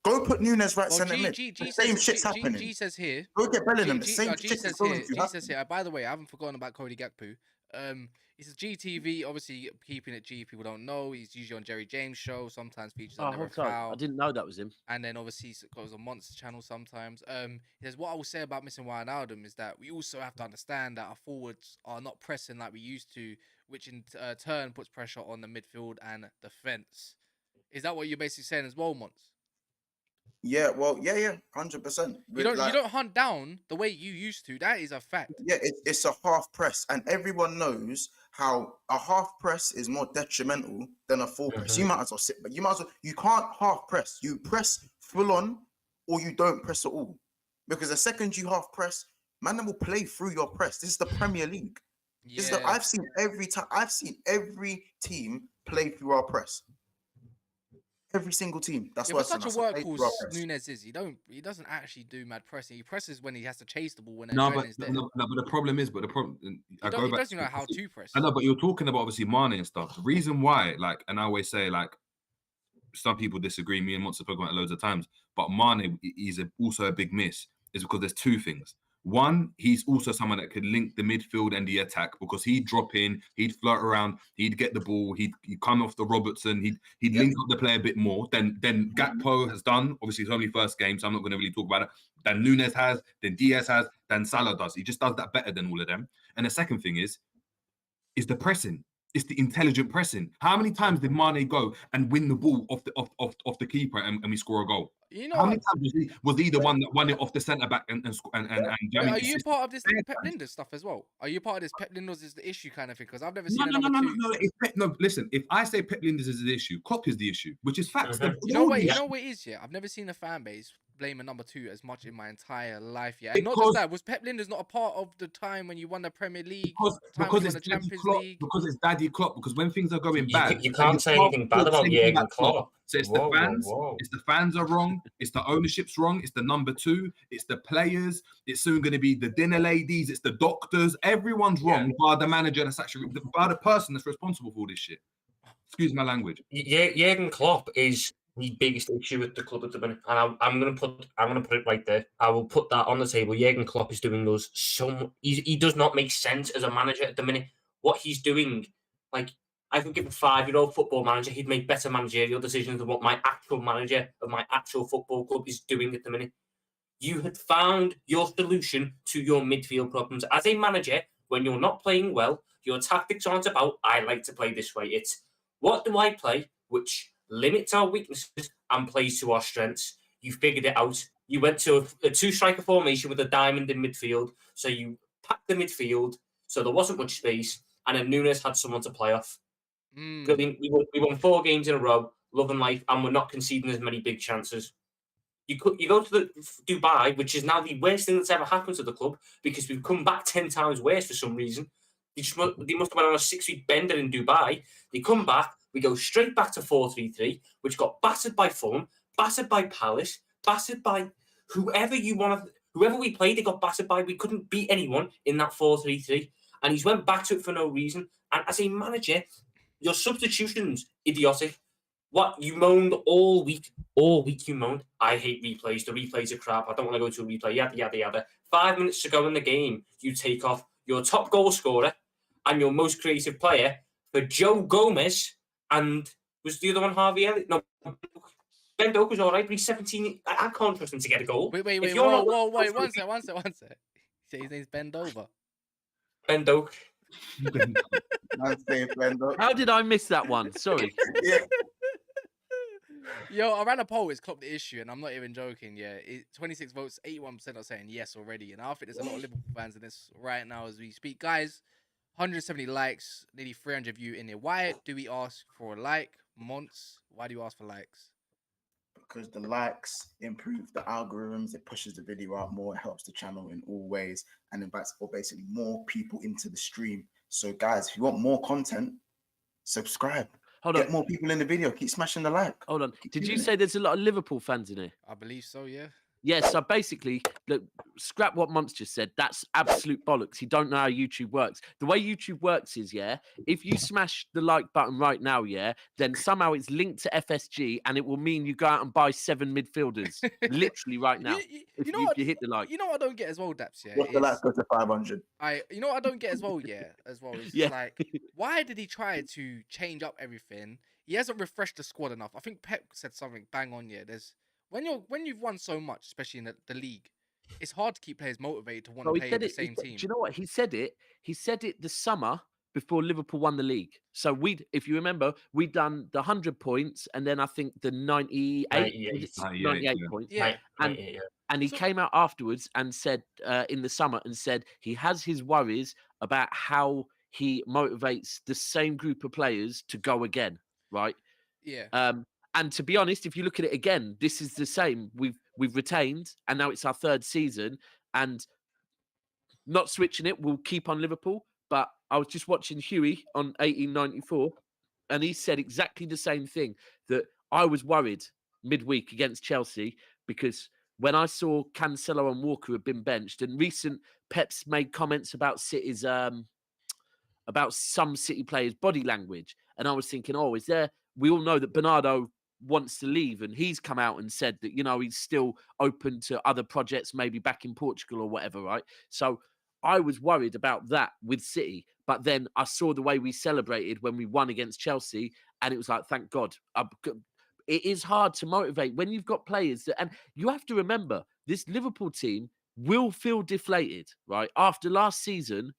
Go put Nunez right centre mid. The same shit's happening. G says here. Go get Bellingham. The same shit is going to happen. G says here. By the way, I haven't forgotten about Cody Gakpo. He says GTV, obviously keeping it G. People don't know. He's usually on Jerry James' show. Sometimes features on Never Foul. I didn't know that was him. And then obviously he goes on Monts channel sometimes. He says, what I will say about missing Wijnaldum is that we also have to understand that our forwards are not pressing like we used to, which in turn puts pressure on the midfield and defense. Is that what you're basically saying as well, Monts? Yeah, well, yeah, 100%. You don't hunt down the way you used to. That is a fact. Yeah, it's a half press, and everyone knows how a half press is more detrimental than a full press. You might as well sit, but you can't half press. You press full on, or you don't press at all. Because the second you half press, man will play through your press. This is the Premier League. Yeah. I've seen every team play through our press. Every single team. That's why such a workhorse Nunez is. He doesn't actually do mad pressing. He presses when he has to chase the ball. When but the problem is, he doesn't know how to press. I know, but you're talking about obviously Mane and stuff. The reason why, like, and I always say, like, some people disagree. Me and Monts have spoken about it loads of times, but Mane is also a big miss. Is because there's two things. One, he's also someone that could link the midfield and the attack because he'd drop in, he'd flirt around, he'd get the ball, he'd come off the Robertson, he'd link up the play a bit more than Gakpo has done. Obviously, it's only first game, so I'm not going to really talk about it. Than Nunez has, than Diaz has, than Salah does. He just does that better than all of them. And the second thing is the pressing. It's the intelligent pressing. How many times did Mane go and win the ball off the keeper and we score a goal? You know, how many times was he the one that won it off the centre back and are you part of this Pep Linders stuff as well? Are you part of this Pep Linders is the issue kind of thing? Because I've never seen No. Listen, if I say Pep Linders is the issue, Klopp is the issue, which is facts. You know what it is? Yeah, I've never seen a fan base blame a number 2 as much in my entire life. Yeah, and not just that. Was Pep Linders not a part of the time when you won the Premier League? Because it's the Champions League. Because it's Daddy Klopp. Because when things are going bad, you can't say anything bad about Jurgen Klopp. So it's the fans. It's the fans are wrong. It's the ownership's wrong. It's the number 2. It's the players. It's soon going to be the dinner ladies. It's the doctors. Everyone's wrong, bar the manager that's actually bar the person that's responsible for all this shit. Excuse my language. Jurgen Klopp is the biggest issue with the club at the minute, and I'm gonna put it right there. I will put that on the table. Jurgen Klopp is doing us so he does not make sense as a manager at the minute. What he's doing, like, I think if a 5-year-old football manager, he'd make better managerial decisions than what my actual manager of my actual football club is doing at the minute. You had found your solution to your midfield problems. As a manager, when you're not playing well, your tactics aren't about, I like to play this way. It's, what do I play, which limits our weaknesses and plays to our strengths. You figured it out. You went to a 2-striker formation with a diamond in midfield. So you packed the midfield, so there wasn't much space, and then Nunez had someone to play off. We won 4 games in a row, love and life, and we're not conceding as many big chances. You go to the Dubai, which is now the worst thing that's ever happened to the club because we've come back 10 times worse for some reason. They must have went on a 6-week bender in Dubai. They come back. We go straight back to 4-3-3, which got battered by Fulham, battered by Palace, battered by whoever we played. They got battered by. We couldn't beat anyone in that 4-3-3, and he's went back to it for no reason. And as a manager, your substitutions idiotic. What you moaned all week you moaned. I hate replays. The replays are crap. I don't want to go to a replay. Yada yada yada. 5 minutes to go in the game, you take off your top goal scorer and your most creative player for Joe Gomez and was the other one Harvey Elliott? No, Ben Doak was all right, but he's 17. I can't trust him to get a goal. Wait, whoa, one sec. His name's Ben Dover. Ben Doak. How did I miss that one? Sorry. Yeah. Yo, I ran a poll. It's Klopp the issue, and I'm not even joking. Yeah, 26 votes, 81% are saying yes already, and I think there's a lot of Liverpool fans in this right now as we speak, guys. 170 likes, nearly 300 of you in here. Why do we ask for a like, Monts? Why do you ask for likes? Because the likes improve the algorithms, it pushes the video out more, it helps the channel in all ways, and invites basically more people into the stream. So, guys, if you want more content, subscribe. Get more people in the video. Keep smashing the like. Hold on. Did you say there's a lot of Liverpool fans in here? I believe so, yeah. Yeah, so basically, look, scrap what Monts just said. That's absolute bollocks. You don't know how YouTube works. The way YouTube works is, yeah, if you smash the like button right now, yeah, then somehow it's linked to FSG and it will mean you go out and buy 7 midfielders, literally right now. If you hit the like. You know what I don't get as well, Daps, yeah? What's the like go to 500? You know what I don't get as well, yeah, It's Yeah. like, why did he try to change up everything? He hasn't refreshed the squad enough. I think Pep said something bang on, yeah. There's when you've won so much, especially in the league, it's hard to keep players motivated to want to play in the same team. Do you know what? He said it the summer before Liverpool won the league. So if you remember, we'd done the 100 points and then I think the 98 points. Yeah. And he came out afterwards and said in the summer and said he has his worries about how he motivates the same group of players to go again, right? Yeah. And to be honest, if you look at it again, this is the same. We've retained, and now it's our 3rd season, and not switching it. We'll keep on Liverpool. But I was just watching Huey on 1894, and he said exactly the same thing, that I was worried midweek against Chelsea because when I saw Cancelo and Walker had been benched, and recent Pep's made comments about City's about some City players' body language, and I was thinking, is there? We all know that Bernardo wants to leave, and he's come out and said that, you know, he's still open to other projects, maybe back in Portugal or whatever, right? So I was worried about that with City, but then I saw the way we celebrated when we won against Chelsea, and it was like, thank God. It is hard to motivate when you've got players that, and you have to remember, this Liverpool team will feel deflated, right? After last season,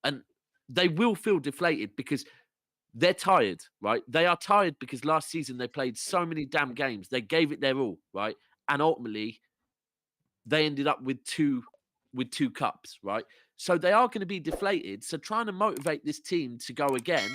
and they will feel deflated because they're tired, right? They are tired because last season they played so many damn games. They gave it their all, right? And ultimately, they ended up with two cups, right? So they are going to be deflated. So trying to motivate this team to go again,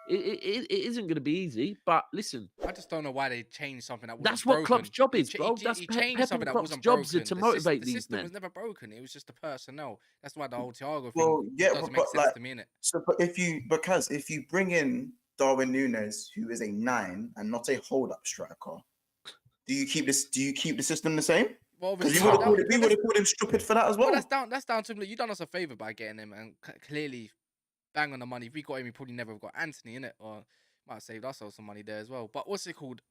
it isn't going to be easy. But listen, I just don't know why they changed something that wasn't that's what broken. Klopp's job is, bro. He That's changed something that Klopp's wasn't jobs broken. to motivate the these system men. was never broken. It was just the personnel. That's why the whole Thiago thing Well, yeah, doesn't make sense to me, innit? So, but if you bring in Darwin Nunez, who is a 9 and not a hold-up striker, do you keep the system the same? Well, Because we would have called him stupid for that as well. That's down to him. You done us a favor by getting him, and clearly, bang on the money. If we got him, we probably never got Anthony in it, or might have saved ourselves some money there as well. But what's it called?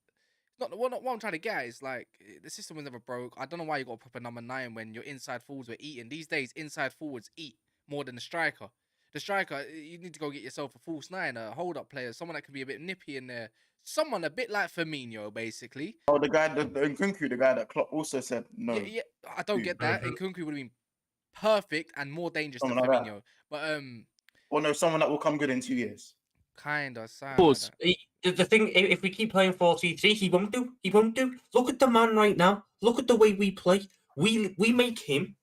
What I'm trying to get at is like the system was never broke. I don't know why you got to put a number 9 when your inside forwards were eating. These days, inside forwards eat more than the striker. The striker, you need to go get yourself a false 9, a hold-up player, someone that can be a bit nippy in there. Someone a bit like Fabinho, basically. Oh, the guy, the Nkunku, the guy that Klopp also said no. Yeah, I don't get that. Nkunku would have been perfect and more dangerous than Someone like Fabinho. But or no, someone that will come good in 2 years. Kind of. Pause. The thing, if we keep playing 4-3-3, he won't do. He won't do. Look at the man right now. Look at the way we play. We make him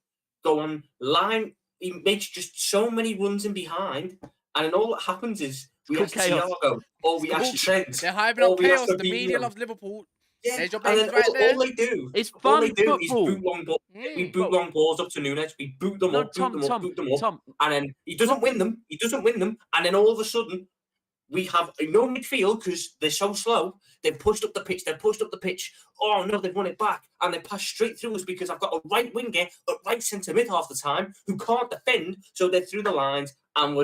go on line. He makes just so many runs in behind, and then all that happens is we ask Thiago, or we ask Trent. They're hyping up chaos. The media loves Liverpool. Yeah, There's your and babies then right there. all they do, It's all fun they do is football. boot long balls. We boot But- long balls up to Nunez. We boot them No, up, boot them up, boot them up, Tom. and then he doesn't win them. He doesn't win them, and then all of a sudden we have no midfield because they're so slow. They've pushed up the pitch. They've pushed up the pitch. Oh no, they've run it back, and they pass straight through us because I've got a right winger, a right centre mid half the time who can't defend, so they're through the lines, and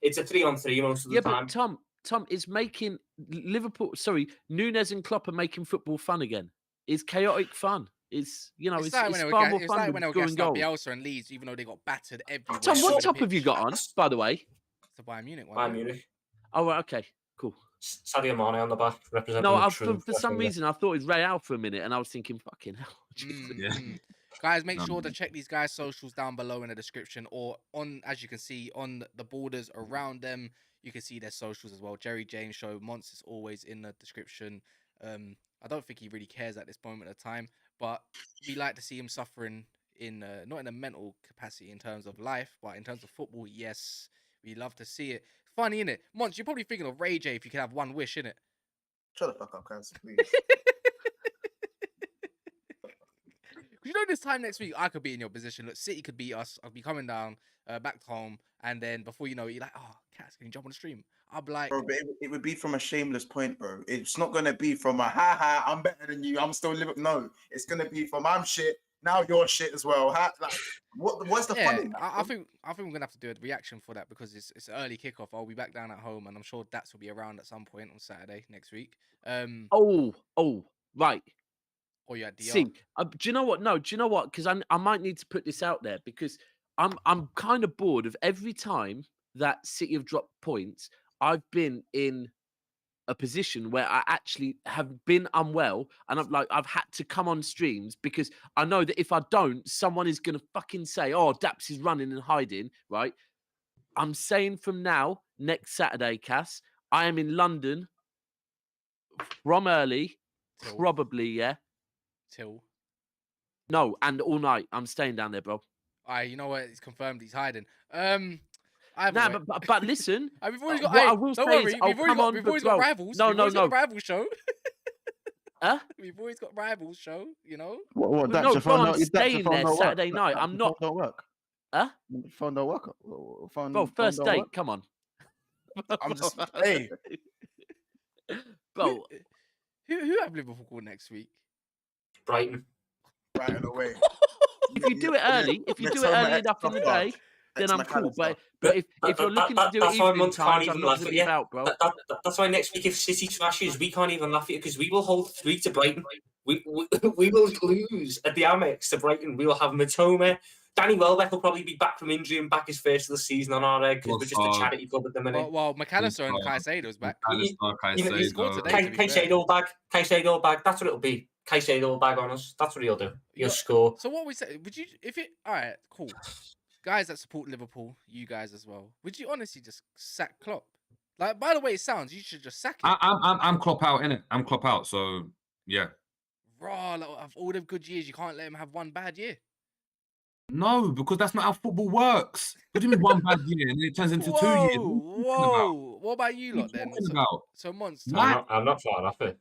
it's a 3-on-3 most of the time. But Tom is making Liverpool. Sorry, Nunez and Klopp are making football fun again. It's chaotic fun. It's it's like far more it's fun like than when they were scoring against like goals. Bielsa and Leeds, even though they got battered everywhere. Tom, on what the top have you pitch. got on, by the way? It's the Bayern Munich one. Bayern yeah. Munich. Oh, right, okay, cool. Sadio Mane on the back representing. No, the for true some West reason I thought it was Real for a minute, and I was thinking, fucking hell. Yeah. Guys, make sure to check these guys' socials down below in the description, or on, as you can see, on the borders around them. You can see their socials as well. Jerry James Show, Monts is always in the description. I don't think he really cares at this moment of time, but we like to see him suffering in not in a mental capacity in terms of life, but in terms of football. Yes, we love to see it. Funny, innit? Monts, you're probably thinking of Ray J if you could have one wish, innit? Shut the fuck up, guys, please. You know, this time next week, I could be in your position. Look, City could beat us. I'll be coming down back home, and then before you know it, you're like, "Oh, Cats, can you jump on the stream?" I'll be like, Bro, but it would be from a shameless point, bro. It's not gonna be from a ha, I'm better than you, I'm still living. No, it's gonna be from I'm shit, now you're shit as well. Like, what's the fun in that? I think we're gonna have to do a reaction for that because it's an early kickoff. I'll be back down at home, and I'm sure Daps will be around at some point on Saturday next week. Oh, right. Or you're at DR. See, do you know what? No, do you know what? Because I might need to put this out there because I'm kind of bored of every time that City have dropped points. I've been in a position where I actually have been unwell, and I've had to come on streams because I know that if I don't, someone is gonna fucking say, "Oh, Daps is running and hiding." Right? I'm saying from now, next Saturday, Cass, I am in London from early, probably, yeah. Till. No, and all night. I'm staying down there, bro. You know what? It's confirmed he's hiding. But listen. We've always got. what I will don't say worry. is, I'll We've always come on, got but bro, rivals. no, We've no, always got no. a rival show. Huh? We've always got rivals show. You know. What? No, bro, I'm staying there Saturday night. I'm not. Phone don't work. Huh? Phone don't work. Bro, first date. Come on. I'm just hey. Bro, Who have Liverpool called next week? Brighton. Right away. if you do it early, enough in the day, then I'm cool. But if you're looking to do it evening times, I'm not going to out, bro. That's why next week if City smashes, we can't even laugh at it because we will hold 3 to Brighton. We will lose at the Amex to Brighton. We will have Matoma. Danny Welbeck will probably be back from injury and back his first of the season on our egg because we're just a charity club at the minute. Well, McAllister and Caicedo's back. He scored today. Caicedo bag. That's what it'll be. Caicedo bag on us. That's what he'll do. He'll score. So what we say? Would you, if it? All right, cool. Guys that support Liverpool, you guys as well. Would you honestly just sack Klopp? Like, by the way, it sounds you should just sack him. I'm Klopp out, innit? I'm Klopp out. So yeah. Raw, like, of all the good years, you can't let him have one bad year. No, because that's not how football works. What do you mean one bad year and then it turns into 2 years? Whoa! What about you lot then? So Monster. I'm not far off it.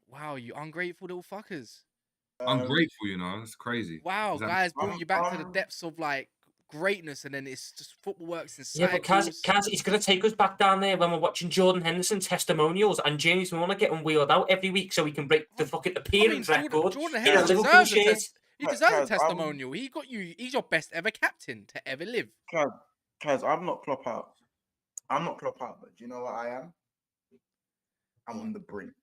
Wow, you ungrateful little fuckers. Ungrateful, you know, it's crazy. Wow, guys brought you back to the depths of like greatness, and then it's just football works in cycles. Yeah, but Kaz, it's going to take us back down there when we're watching Jordan Henderson testimonials and James Milner getting wheeled out every week so we can break the fucking appearance record. Jordan Henderson deserves a testimonial. He got you. He's your best ever captain to ever live. Kaz, I'm not Klopp out. But do you know what I am? I'm on the brink.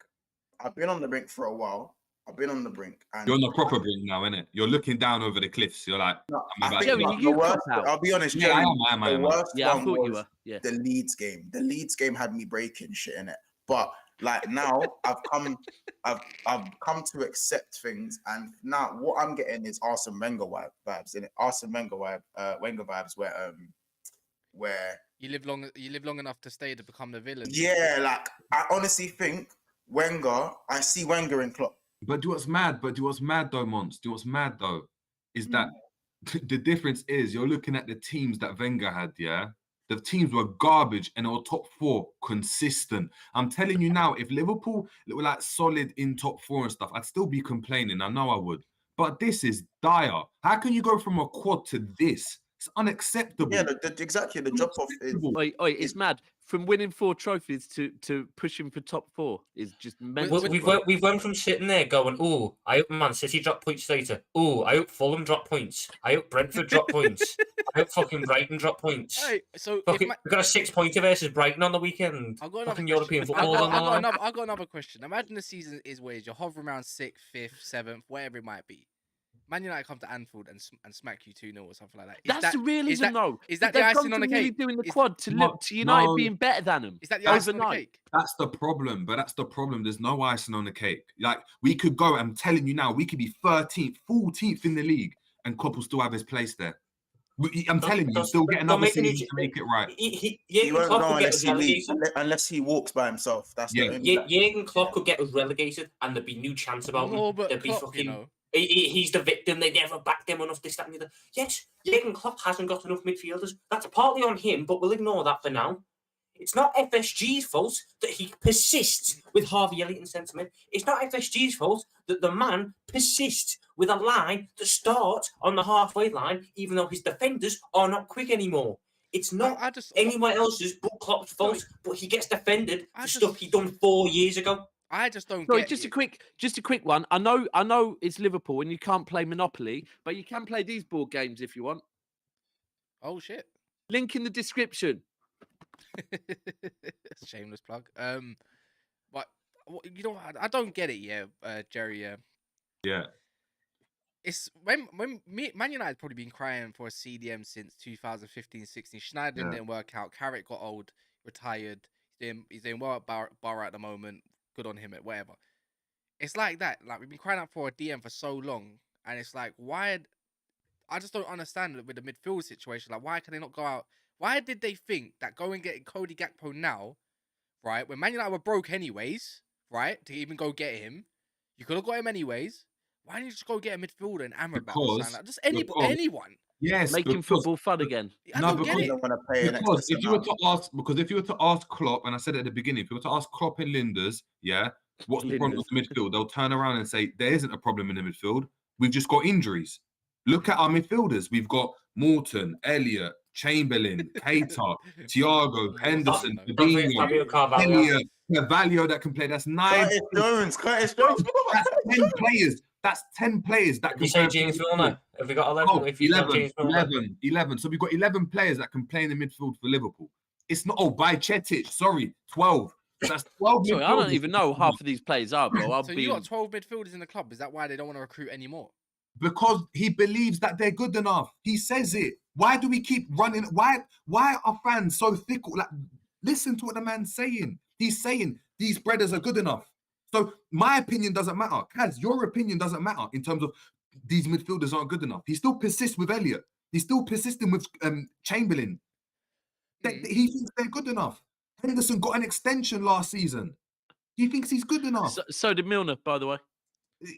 I've been on the brink for a while. And you're on the proper brink now, innit? You're looking down over the cliffs. You're like, I'll be honest, yeah, I am. The worst I thought you were. Yeah. The Leeds game. The Leeds game had me breaking shit in it. But like now, I've come to accept things, and now what I'm getting is Arsene Wenger vibes in it. Arsene Wenger vibes where you live long enough to stay to become the villain. Yeah, like I honestly think Wenger. I see Wenger in Klopp. But do what's mad though, Monts? Is that the difference is you're looking at the teams that Wenger had, yeah? The teams were garbage and they were top 4 consistent. I'm telling you now, if Liverpool were like solid in top 4 and stuff, I'd still be complaining. I know I would. But this is dire. How can you go from a quad to this? It's unacceptable. Yeah, exactly. The drop off is. It's mad. From winning 4 trophies to pushing for top 4 is just mental. We've went from sitting there going, "Oh, I hope Man City drop points later. Oh, I hope Fulham drop points. I hope Brentford drop points. I hope fucking Brighton drop points." Hey, so we got a 6-pointer versus Brighton on the weekend. I've got Fucking another European question. football. I've got another question. Imagine the season is where you're hovering around 6th, 5th, 7th, whatever it might be. Man United come to Anfield and smack you 2-0 or something like that. That's the realism, though. Is that the icing on the cake? Really doing the quad to United being better than them. Is that the icing on the cake? That's the problem. But that's the problem. There's no icing on the cake. Like, we could go, I'm telling you now, we could be 13th, 14th in the league and Klopp will still have his place there. I'm telling you, still get another season to make it right. He won't go unless he leaves, unless he walks by himself. That's the only. Jurgen Klopp could get us relegated and there'd be no chance about him. There'd be fucking... He's the victim. They never backed him enough. This, that, and the other. Yes, Jurgen Klopp hasn't got enough midfielders. That's partly on him, but we'll ignore that for now. It's not FSG's fault that he persists with Harvey Elliott in centre mid. It's not FSG's fault that the man persists with a line that starts on the halfway line, even though his defenders are not quick anymore. It's not anyone else's but Klopp's fault, but he gets defended for stuff he done 4 years ago. I just don't Sorry, get just a quick one. I know it's Liverpool and you can't play Monopoly, but you can play these board games if you want. Oh shit. Link in the description. Shameless plug. But you know, I don't get it, Jerry. Yeah. It's when Man United probably been crying for a CDM since 2015-16. Schneider didn't work out. Carrick got old, retired. He's doing well at Borough at the moment. Good on him at whatever. It's like that. Like, we've been crying out for a DM for so long, and it's like, why? I just don't understand it with the midfield situation. Like, why can they not go out? Why did they think that going and getting Cody Gakpo now, right? When Man United were broke anyways, right? To even go get him, you could have got him anyways. Why didn't you just go get a midfielder and Amrabat or something? Like, just anyone. Yes, making football fun again. Because if you were to ask Klopp, and I said it at the beginning, if you were to ask Klopp and Linders, what's the problem with the midfield? They'll turn around and say there isn't a problem in the midfield. We've just got injuries. Look at our midfielders. We've got Morton, Elliott, Chamberlain, Keita, Thiago, Henderson, Fabinho, Carvalho that can play. That's 9. Curtis Jones. That's 10 players. That's 10 players that can play. You say James Milner? Have we got 11? Oh, 11. So we've got 11 players that can play in the midfield for Liverpool. It's not, by Chetic, sorry, 12. That's 12 Sorry, I don't even know half of these players are, bro. You got 12 midfielders in the club. Is that why they don't want to recruit anymore? Because he believes that they're good enough. He says it. Why do we keep running? Why are fans so fickle? Like, listen to what the man's saying. He's saying these brothers are good enough. So my opinion doesn't matter. Kaz, your opinion doesn't matter in terms of these midfielders aren't good enough. He still persists with Elliott. He's still persisting with Chamberlain. He thinks they're good enough. Henderson got an extension last season. He thinks he's good enough. So did Milner, by the way.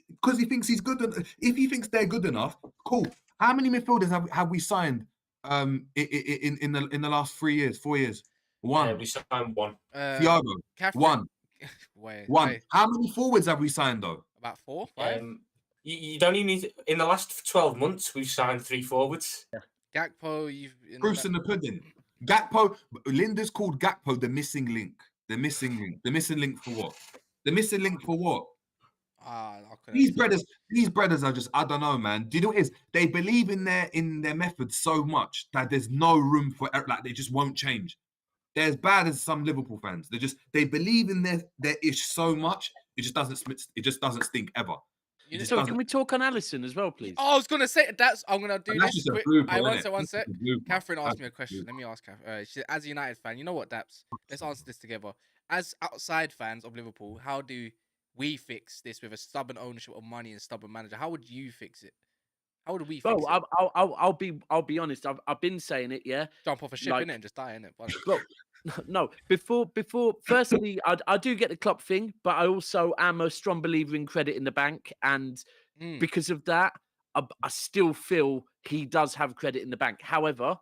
Because he thinks he's good. If he thinks they're good enough, cool. How many midfielders have we signed in the last 4 years? One. We signed one. Thiago. One. One. Wait. How many forwards have we signed though? About 4, 5. You don't even need to, in the last 12 months we've signed 3 forwards. Gakpo, proofs in the pudding. Gakpo, Linda's called Gakpo the missing link. The missing link for what? The missing link for what? These brothers are just, I don't know, man. Do you know what it is? They believe in their methods so much that there's no room for, like, they just won't change. They're as bad as some Liverpool fans. They believe in their ish so much, it just doesn't stink ever. So can we talk on Alisson as well, please? Oh, I was gonna say I'm gonna do this quick. One sec. Catherine asked me a question. Let me ask Catherine. She said, as a United fan, you know what, Daps? Let's answer this together. As outside fans of Liverpool, how do we fix this with a stubborn ownership of money and stubborn manager? How would you fix it? How would we fix it? I'll be honest. I've been saying it. Yeah, jump off a ship in it and just die in it. Well, no. Before. Firstly, I do get the Klopp thing, but I also am a strong believer in credit in the bank, and because of that, I still feel he does have credit in the bank. However,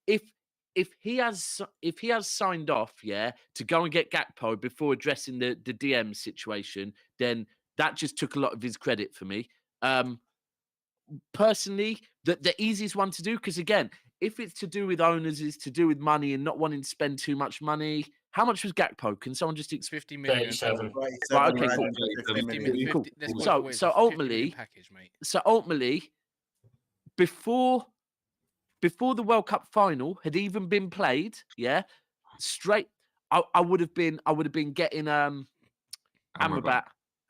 if if he has signed off, to go and get Gakpo before addressing the DM situation, then that just took a lot of his credit for me. Personally, the easiest one to do, because again, if it's to do with owners, is to do with money and not wanting to spend too much money. How much was Gakpo? Can someone just 50 million. 37. Right, okay, cool. 50 million. Cool. 50, let's So- call it what it is, so a 50 ultimately- million package, mate. So ultimately, before the World Cup final had even been played, straight, I would have been getting Amrabat.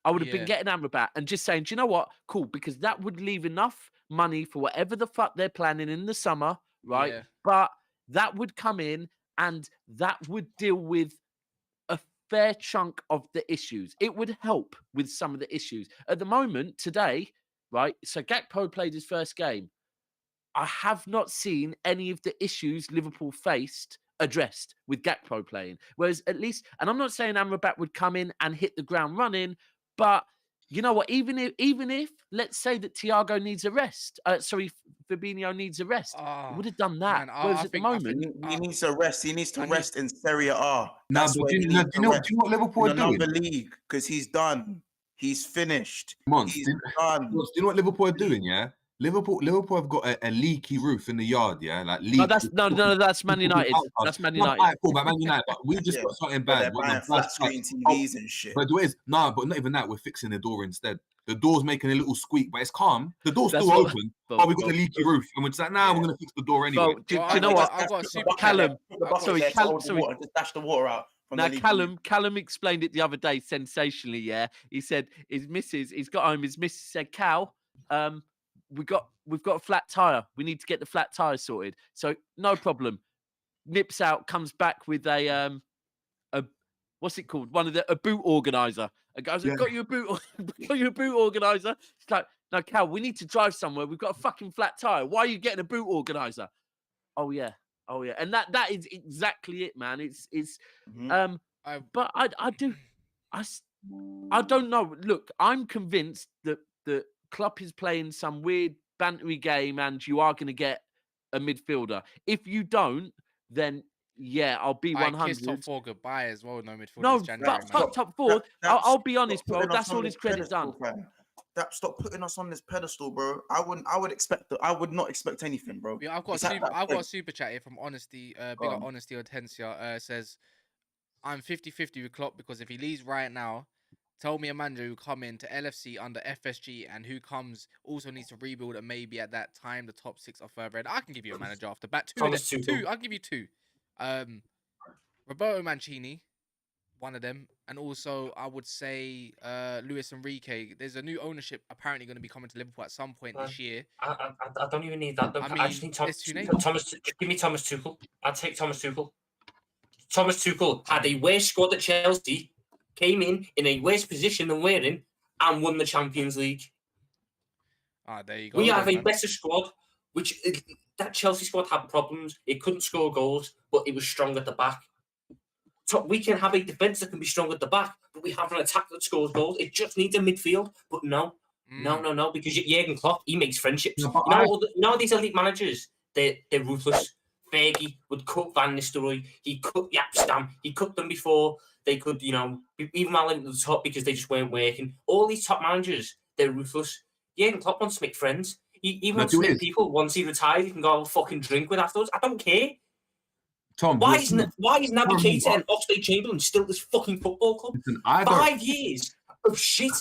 I would have been Yeah. getting Amrabat and just saying, do you know what? Cool, because that would leave enough money for whatever the fuck they're planning in the summer, right? Yeah. But that would come in and that would deal with a fair chunk of the issues. It would help with some of the issues. At the moment, today, right? So Gakpo played his first game. I have not seen any of the issues Liverpool faced addressed with Gakpo playing. Whereas at least, and I'm not saying Amrabat would come in and hit the ground running, but you know what? Even if let's say that Thiago needs a rest, Fabinho needs a rest, he would have done that. man, Whereas I at think- the I moment, think- He needs to rest. He needs to I need- rest in Serie A. No, That's but where do he you know needs to rest. what Liverpool In are doing? another league, because he's done. He's finished. Monts, He's do done. you know what Liverpool are doing? Yeah, Liverpool have got a leaky roof in the yard. Yeah, like leaky. that's Man United. That's Man United. Alright, cool, but Man United. But we just Yeah, got something But bad. they're One of buying the flat first- screen Oh, TVs and shit. but there is but not even that. We're fixing the door instead. The door's making a little squeak, but it's calm. The door's That's still what- open. But- We got a leaky roof, and we're just like, nah, we're gonna fix the door anyway. Well, do Well, you know what? I've got a super Callum, Sorry, sorry. just dash the water out. From Now, the leaky roof. Callum explained it the other day sensationally. Yeah, he said he's got home. His missus said, "Cal, we've got a flat tire. We need to get the flat tire sorted." So no problem. Nips out, comes back with a what's it called? A boot organizer. A guy's like, Yeah. got you a boot, got you a boot organizer. It's like, no, Cal, we need to drive somewhere. We've got a fucking flat tire. Why are you getting a boot organizer? Oh yeah. And that is exactly it, man. It's Mhm. but I don't know. Look, I'm convinced that Klopp is playing some weird bantery game, and you are going to get a midfielder. If you don't, then yeah, I'll be I kiss top 100. 4 goodbye as well. No midfield No, is January, fuck man. top 4. That- I'll be stop honest, bro. putting us That's on all this his credit done. pedestal, fam. Stop putting us on this pedestal, bro. I would not expect anything, bro. Yeah, I've got It's at that a point. super chat here from Honesty. Big Go up on. Honesty Hortensia. Says, I'm 50-50 with Klopp because if he leaves right now, tell me a manager who come in to LFC under FSG and who comes also needs to rebuild and maybe at that time the top 6 or further. And I can give you a manager off the bat. Thomas Two. Tuchel. I'll give you 2. Roberto Mancini, one of them, and also I would say Luis Enrique. There's a new ownership apparently going to be coming to Liverpool at some point this year. I don't even need that. Though. I I, mean, just need there's 2 names. Thomas. Just give me Thomas Tuchel. I'd take Thomas Tuchel. Thomas Tuchel had a worse squad at Chelsea, came in a worse position than we're in, and won the Champions League. There you go. We have then, a man. better squad, that Chelsea squad had problems. It couldn't score goals, but it was strong at the back. So we can have a defence that can be strong at the back, but we have an attack that scores goals. It just needs a midfield. But no, because Jurgen Klopp, he makes friendships. No, but Now these elite managers, they're ruthless. Fergie would cut Van Nistelrooy. He cut Yapstam. He cut them before they could, even while at the top because they just weren't working. All these top managers, they're ruthless. Jurgen Klopp wants to make friends. He wants to make people, once he retires, he can go have a fucking drink with afterwards. I don't care. Tom, Why is Naby Keita and Oxlade-Chamberlain still at this fucking football club? Listen, I don't. 5 years of shit,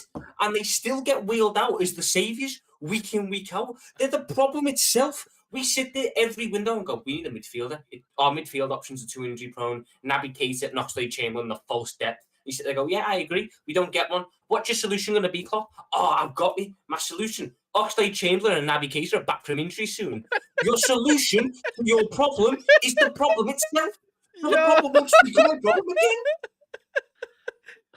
and they still get wheeled out as the saviours week in, week out. They're the problem itself. We sit there every window and go, we need a midfielder. Our midfield options are too injury prone. Naby Keita and Oxlade-Chamberlain are false depth. You sit there and go, yeah, I agree. We don't get one. What's your solution going to be, Klopp? Oh, I've got me. My solution. Oxlade-Chamberlain and Naby Keita are back from injury soon. Your solution to your problem is the problem itself. So the problem wants to become a problem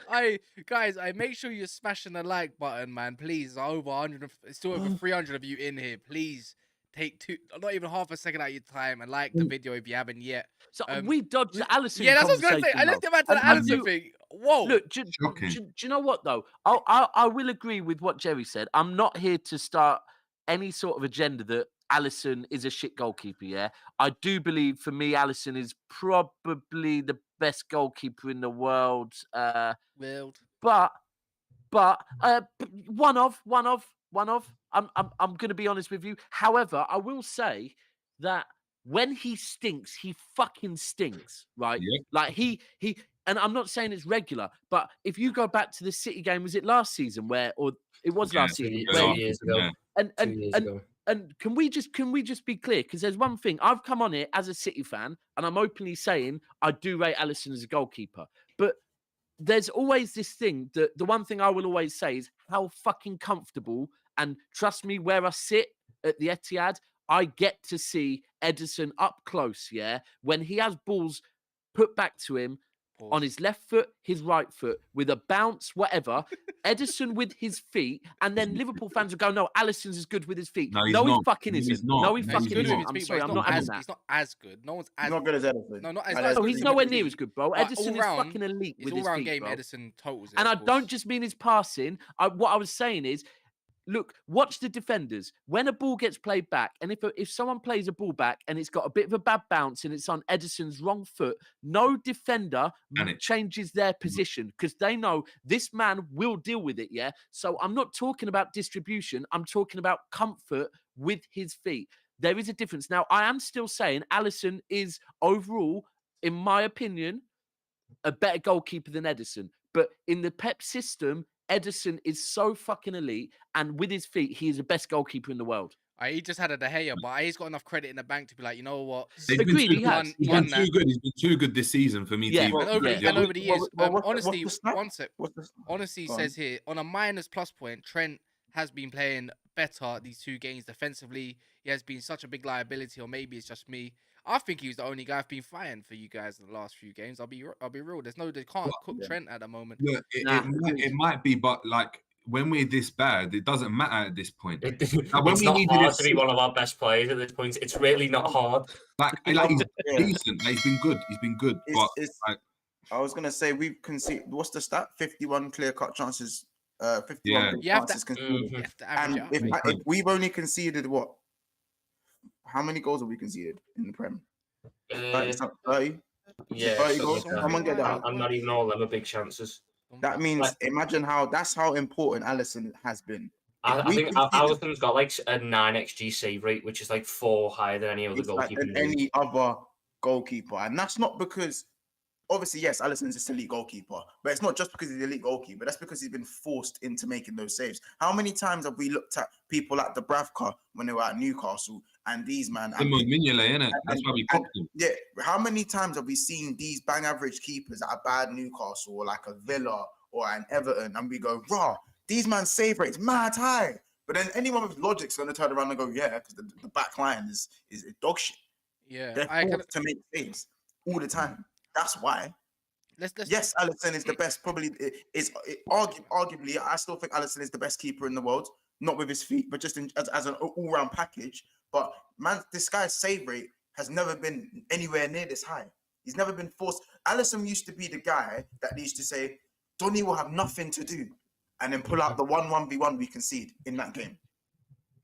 again. Guys, make sure you're smashing the like button, man. Please, over 100, still over 300 of you in here. Please take not even half a second out of your time and like the video if you haven't yet. So we dodged the Allison. Yeah, that's what I was going to say. I conversation, let's get back to though. the And Allison thing. Whoa. Look, do you know what though? I will agree with what Jerry said. I'm not here to start any sort of agenda that Alisson is a shit goalkeeper, yeah. I do believe, for me, Alisson is probably the best goalkeeper in the world. But one of. I'm going to be honest with you. However, I will say that when he stinks, he fucking stinks, right? Yeah. Like he. And I'm not saying it's regular, but if you go back to the City game, was it last season or it was last season? Two Where years ago. And can we just be clear? Because there's one thing, I've come on it as a City fan, and I'm openly saying I do rate Alisson as a goalkeeper, but there's always this thing that the one thing I will always say is how fucking comfortable, and trust me, where I sit at the Etihad, I get to see Ederson up close, yeah, when he has balls put back to him on his left foot, his right foot, with a bounce, whatever. Ederson with his feet, and then Liverpool fans will go, no, Alisson's as good with his feet. No, he's he not. fucking He's isn't. not. No, he No, fucking he's good with isn't. his I'm feet, sorry, but I'm he's not having that. He's not as good. No one's as He's not good as Ederson. No, not as And No, good. he's nowhere near as good, bro. But Ederson all is round, fucking elite his with his all-round feet, game, bro. Ederson totals it, And of I course. don't just mean his passing. What I was saying is, look, watch the defenders. When a ball gets played back, and if someone plays a ball back and it's got a bit of a bad bounce and it's on Ederson's wrong foot, no defender changes their position because they know this man will deal with it, yeah? So I'm not talking about distribution. I'm talking about comfort with his feet. There is a difference. Now, I am still saying Alisson is overall, in my opinion, a better goalkeeper than Ederson. But in the Pep system, Ederson is so fucking elite, and with his feet, he is the best goalkeeper in the world. He just had a De Gea, but he's got enough credit in the bank to be like, you know what? Agreed, he has. He's been too good. He's been too good this season for me Yeah, to even. And over the years, honestly, what's the stat? one sec. Honestly, Go on. says here on a minus plus point, Trent has been playing better these 2 games defensively. He has been such a big liability, or maybe it's just me. I think he was the only guy I've been fighting for you guys in the last few games. I'll be real. They can't cook Trent at the moment. Yeah, it might be, but like when we're this bad, it doesn't matter at this point. It's not hard to be one of our best players at this point. It's really not hard. Like he's decent. Like, he's been good. He's been good. I was gonna say we've conceded. What's the stat? 51 clear-cut chances. 51 chances conceded. You have to average And it up, if we've only conceded what? How many goals have we conceded in the Prem? 30? Yeah. 30 goals? Someone get that. I'm not even all them are big chances. That means, imagine that's how important Alisson has been. I think Alisson's got like a 9 XG save rate, which is like 4 higher than any other goalkeeper. Than any other goalkeeper. And that's not because, obviously, yes, Alisson's an elite goalkeeper, but it's not just because he's an elite goalkeeper. That's because he's been forced into making those saves. How many times have we looked at people like Dubravka when they were at Newcastle and these man? That's why we cooked him. Yeah, how many times have we seen these bang average keepers at a bad Newcastle or like a Villa or an Everton, and we go, raw, these man's save rate's mad high. But then anyone with logic's going to turn around and go, yeah, because the back line is dog shit. Yeah, they're forced to make saves all the time. That's why. Yes, Alisson is the best. Probably arguably, I still think Alisson is the best keeper in the world. Not with his feet, but just as an all-round package. But man, this guy's save rate has never been anywhere near this high. He's never been forced. Alisson used to be the guy that used to say, Donny will have nothing to do, and then pull out the 1-1v1 we concede in that game.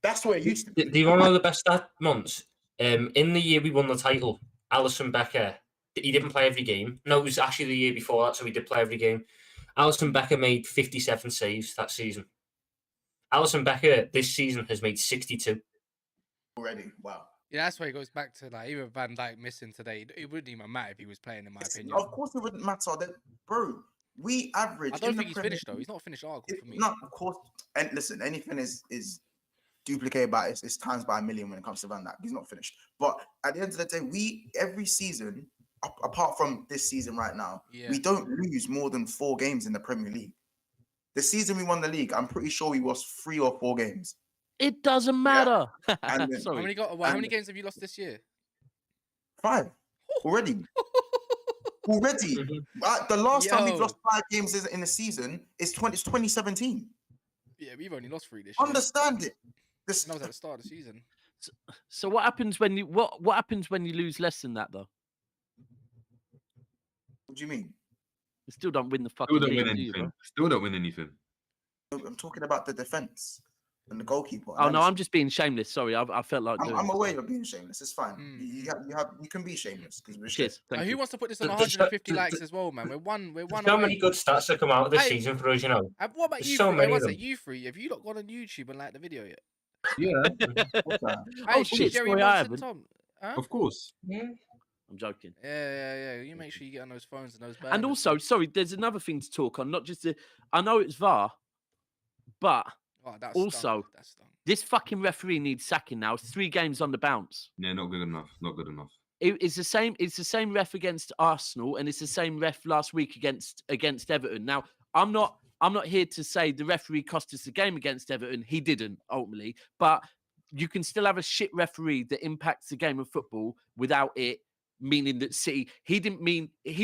That's where it used to be. Do you want to know the best stat, Monts? In the year we won the title, Alisson Becker, he didn't play every game. No, it was actually the year before that, so he did play every game. Alisson Becker made 57 saves that season. Alisson Becker this season has made 62. Already, wow. Yeah, that's why it goes back to like even Van Dijk missing today. It wouldn't even matter if he was playing, in my opinion. Of course, it wouldn't matter. Bro, we average. I don't think he's finished though. He's not a finished article for me. No, of course. And listen, anything is duplicated by it's times by a million when it comes to Van Dijk. He's not finished. But at the end of the day, we every season, apart from this season right now, we don't lose more than 4 games in the Premier League. The season we won the league, I'm pretty sure we lost 3 or 4 games. It doesn't matter. Yeah. How many games have you lost this year? 5 already. The last time we've lost 5 games in a season is 2017. Yeah, we've only lost 3 this year. Understand it. That was at the start of the season. So what happens when you what happens when you lose less than that though? What do you mean? You still don't win the fucking league, Still don't win anything. I'm talking about the defense. and the goalkeeper. Oh no, I'm just being shameless. Sorry, I felt like doing I'm it. aware you're being shameless. It's fine. You can be shameless because we're Cheers. Thank Who you. wants to put this on There's 150 so- likes as well, man? We're one There's away. so many good stats that come out of this Hey, season for us, you know. What about There's you so three? many What's of it? them. You three? Have you not gone on YouTube and liked the video yet? Yeah, What's that? Hey, Oh, shit, Jerry, sorry, I Monts and haven't. Tom. Huh? of course. I'm joking. Yeah. You make sure you get on those phones and those. And burners, also, man. sorry, there's another thing to talk on. Not just I know it's VAR, but Oh, that's also, that's done. this fucking referee needs sacking now. It's 3 games on the bounce. Yeah, not good enough. Not good enough. It's the same. It's the same ref against Arsenal, and it's the same ref last week against Everton. Now, I'm not here to say the referee cost us the game against Everton. He didn't ultimately, but you can still have a shit referee that impacts the game of football without it meaning that City. He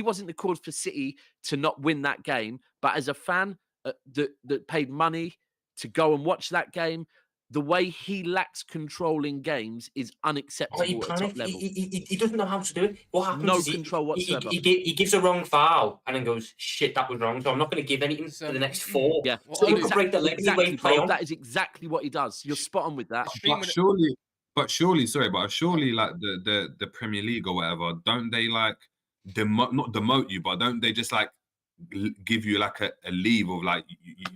wasn't the cause for City to not win that game. But as a fan that paid money to go and watch that game, the way he lacks control in games is unacceptable He at top panicked. level. He doesn't know how to do it. What happens No is control whatsoever. he gives a wrong foul and then goes, shit, that was wrong. So I'm not going to give anything for the next 4. Yeah, Well, So he could break the leg the way he play bro. on. That is exactly what he does. You're spot on with that. But surely, like the Premier League or whatever, don't they like not demote you, but don't they just like give you like a leave of like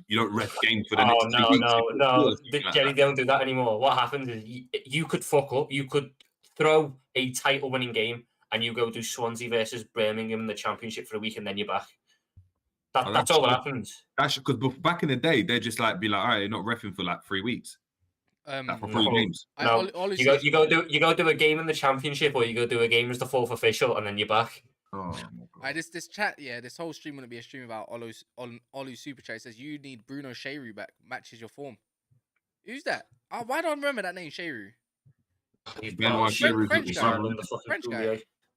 you don't ref games for the next 2 weeks? Jerry, they don't do that anymore. What happens is you could fuck up. You could throw a title-winning game and you go do Swansea versus Birmingham in the Championship for a week and then you're back. That's all that happens. That's because back in the day, they just like be like, all right, you're not reffing for like 3 weeks. Like for 3 games. No, you go do a game in the Championship, or you go do a game as the 4th official, and then you're back. Oh, This chat, this whole stream wouldn't be a stream about Olu Super Chat. It says you need Bruno Shearu back. Matches your form. Who's that? Why don't I remember that name, Shearu?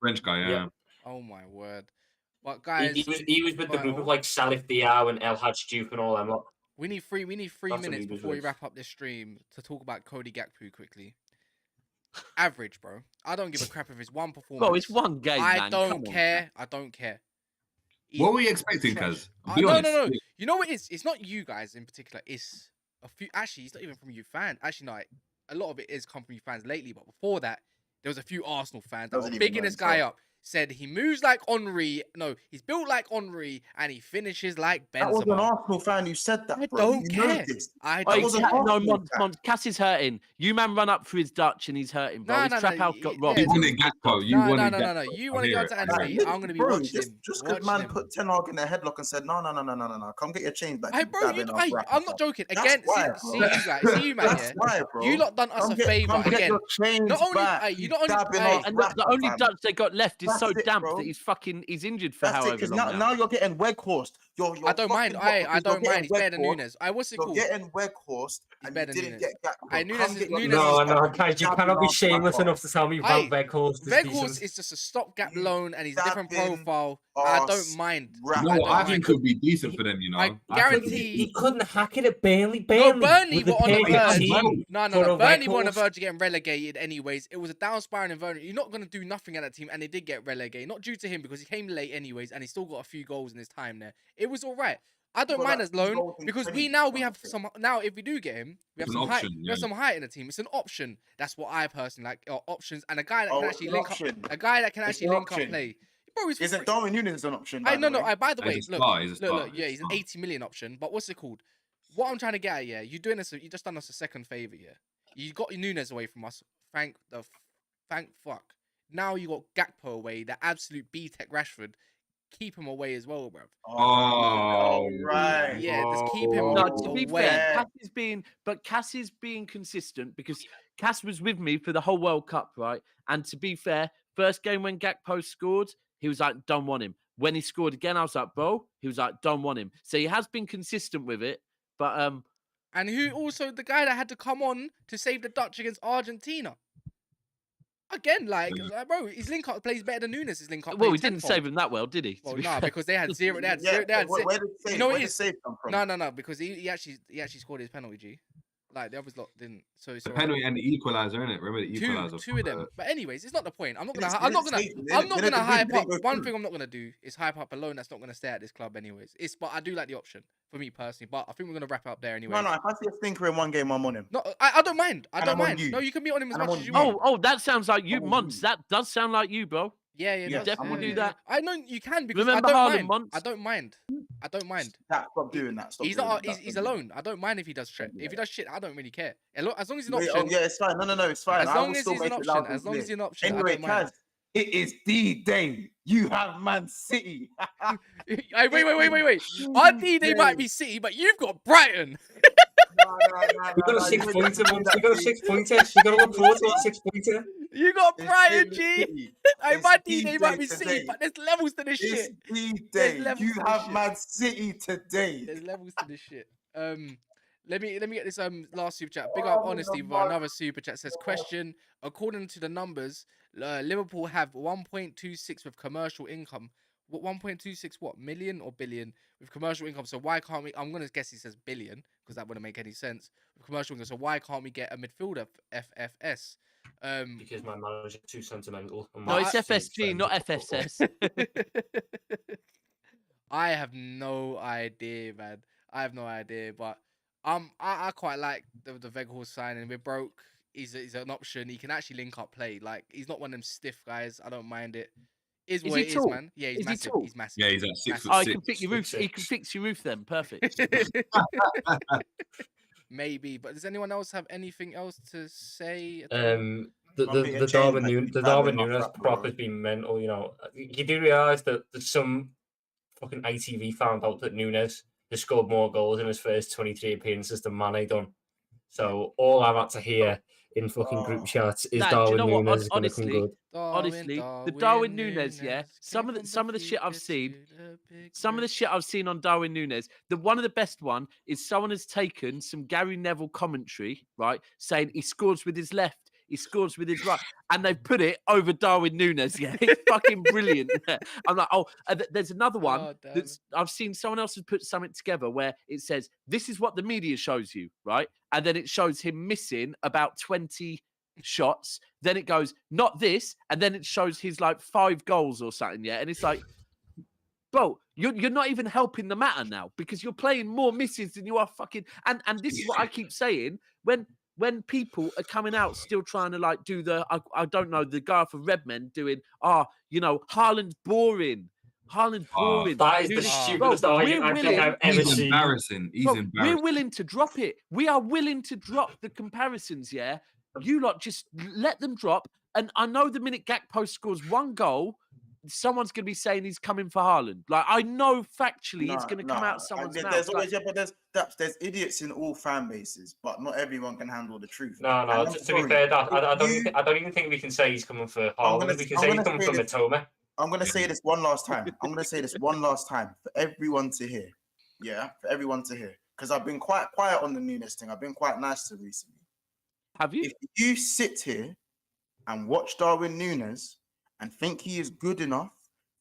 French guy, yeah. Oh my word! But guys, he was with the group of like Salif Diao and El Hadj Diouf and all them. We need 3 That's minutes before we wrap up this stream to talk about Cody Gakpo quickly. Average, bro. I don't give a crap if it's one performance. Bro, it's one game, man. I don't care. I don't care. What were you expecting, Kaz? No. You know what it is? It's not you guys in particular. It's a few. Actually, it's not even from you fans. Actually, no. A lot of it is come from you fans lately. But before that, there was a few Arsenal fans that were bigging this guy up. Said he moves like Henry. No, he's built like Henry and he finishes like Benzema. That was an Arsenal fan who said that. I bro. don't You care. know this. I That don't was an care. Arsenal No, fan. Cass is hurting. You man run up for his Dutch and he's hurting, bro. His trap house got robbed. You wanted Gakpo. You wanted Gakpo. No. You want to go to Anthony? I'm going to be Bro, watching him. Just because man put Ten Hag in a headlock and said, no, come get your chains back. Hey, bro, I'm not joking. Again, see you guys. See you, man. That's why, bro. You lot done us a favour again. Not only, you not only, And the only Dutch they got left is so damp that he's injured for however long now you're getting Weghorst. I don't mind. I don't mind. He's better than Nunez. What's it called? You're getting Weghorst and you didn't get Gakpo. No, guys, you cannot be shameless enough to tell me about Weghorst. Weghorst is just a stopgap loan and he's a different profile. I don't mind. I think could be decent for them, you know. I guarantee he couldn't hack it at Burnley. No, Burnley were on the verge. No, Burnley were on the verge of getting relegated anyways. It was a down spiral environment. You're not going to do nothing at that team, and they did get relegated. Not due to him, because he came late anyways, and he still got a few goals in his time there. It was all right. I don't mind as loan, because we have some. Now, if we do get him, we have some height. We have some height in the team. It's an option. That's what I personally like. Options and a guy that can actually link up. A guy that can actually link up play. Bro, isn't Darwin Nunez an option? By the way, look, yeah, he's an 80 million option. But what's it called? What I'm trying to get at, you doing this. You just done us a second favor, You got Nunez away from us. Thank fuck. Now you got Gakpo away. The absolute B-Tech Rashford. Keep him away as well, bro. Oh, right. Yeah, just keep him No, to be away. fair, Cass is being consistent because Cass was with me for the whole World Cup, right? And to be fair, first game when Gakpo scored, he was like, don't want him. When he scored again, I was like, bro, he was like, don't want him. So he has been consistent with it, but and who also the guy that had to come on to save the Dutch against Argentina. Again, bro, his link up plays better than Nunez. His link up. Well, he didn't save him that well, did he? Well, no, because they had zero. They had Where zero. did You know where did save come from? No, because he actually scored his penalty. G. Like the others lot didn't. So it's The all right. penalty and the equaliser, innit? Remember the equaliser? Two of them. But anyways, it's not the point. I'm not gonna They hype didn't up. go One through. thing I'm not gonna do is hype up a loan that's not gonna stay at this club anyways. But I do like the option for me personally. But I think we're gonna wrap it up there anyway. No, if I see a stinker in one game, I'm on him. No, I don't mind. I And don't I'm on mind. you. No, you can be on him as And I'm much on as you you. want. Oh, that sounds like you, Oh, Monts. you. That does sound like you, bro. Yeah, Yes, does. I'm on do you. that. I know you can because Remember I don't Harlem mind. Monts? I don't mind. I don't mind. Stop doing that. Stop He's doing not. that. He's alone. I don't mind if he does shit. If he does shit, I don't really care. As long as he's an Wait, option. oh, yeah, it's fine. No, it's fine. As I long will as still he's make an it option. loud and As long as clear. he's an option. Anyway, I don't mind. Kaz, it is the day. You have Man City. Hey, wait. Our D-Day might be City, but you've got Brighton. We got a 6 pointer, man. We got a 6 pointer. You got to look forward to that 6 pointer. You got It's Brighton, the G. City. Hey, It's my the D-Day might day be City, today. but there's levels to this It's shit. the There's day. levels You to this have shit. Man City today. There's levels to this shit. Let me get this last super chat. Big up honesty for another super chat. Says question: according to the numbers, Liverpool have 1.26 with commercial income. What 1.26 what million or billion with commercial income? So why can't we? I'm gonna guess he says billion because that wouldn't make any sense with commercial income. So why can't we get a midfielder FFS? Because my manager's too sentimental. And No, my it's team's FSG, friends not with football. FSS. I have no idea, man. I have no idea, but I quite like the Weghorst signing. We're broke. He's an option. He can actually link up play. Like he's not one of them stiff guys. I don't mind it. Is Is what he it is, tall? man. Yeah, he's Is he massive. tall? He's massive. Yeah, he's at 6 foot Oh, he 6. can fix your roof. He can fix your roof then. Perfect. Maybe, but does anyone else have anything else to say? The Darwin Nunez prop has been mental. You know, you do realise that some fucking ITV found out that Nunez has scored more goals in his first 23 appearances than Mane done. So all I've had to hear in fucking group chats is Nah, do you Darwin know what? Nunez is going to come good. Honestly, the Darwin Nunez, yeah. Some of the shit I've seen, some of the shit I've seen on Darwin Nunez. One of the best one is someone has taken some Gary Neville commentary, right, saying he scores with his left, he scores with his right, and they've put it over Darwin Nunez. Yeah, it's fucking brilliant. I'm like, there's another one that's I've seen someone else has put something together where it says this is what the media shows you, right, and then it shows him missing about 20 shots, then it goes not this, and then it shows his like 5 goals or something, yeah, and it's like, bro, you're not even helping the matter now because you're playing more misses than you are fucking, and this is what I keep saying when people are coming out still trying to like do the I don't know, the guy for Redmen doing Haaland's boring. That is the stupidest argument I think I've ever He's seen. embarrassing. He's embarrassing. We're willing to drop it. We are willing to drop the comparisons, yeah? You lot just let them drop. And I know the minute Gakpo scores 1 goal, someone's going to be saying he's coming for Haaland. Like, I know factually it's going to come out someone's mouth. There's always, there's idiots in all fan bases, but not everyone can handle the truth. No. To be fair, I don't even think we can say he's coming for Haaland. We can say he's coming for Matoma. I'm going to say this one last time. For everyone to hear. Yeah, for everyone to hear. Because I've been quite quiet on the Nunez thing. I've been quite nice to recently. Have you? If you sit here and watch Darwin Nunez and think he is good enough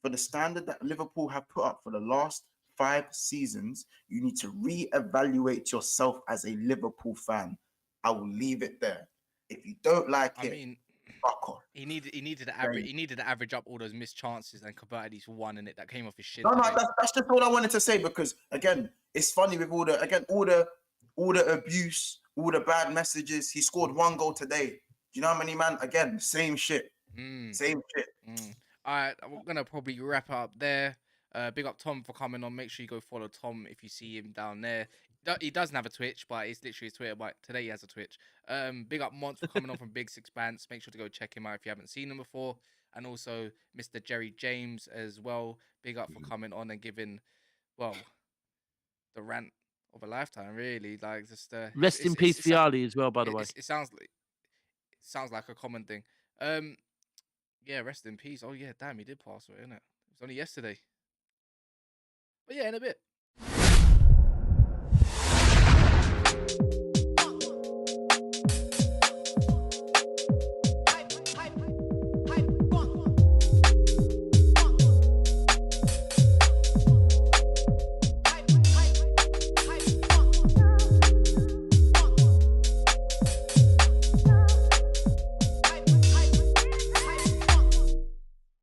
for the standard that Liverpool have put up for the last 5 seasons, you need to reevaluate yourself as a Liverpool fan. I will leave it there. If you don't like it, fuck off. He needed to average. He needed to average up all those missed chances and convert at least 1 in it that came off his shin. No, that's just all I wanted to say, because again, it's funny with all the abuse, all the bad messages. He scored 1 goal today. Do you know how many, man? Again, same shit. Same shit. All right, we're gonna probably wrap up there. Big up Tom for coming on. Make sure you go follow Tom if you see him down there. He doesn't have a Twitch, but it's literally his Twitter. But today he has a Twitch. Big up Monts for coming on from Big Six Bands. Make sure to go check him out if you haven't seen him before. And also Mr. Jerry James as well. Big up for coming on and giving, well, the rant of a lifetime, really. Like just rest in peace, Fiali, as well. By the way, it sounds like a common thing. Yeah, rest in peace. Oh yeah, damn, he did pass away, innit? It was only yesterday. But yeah, in a bit.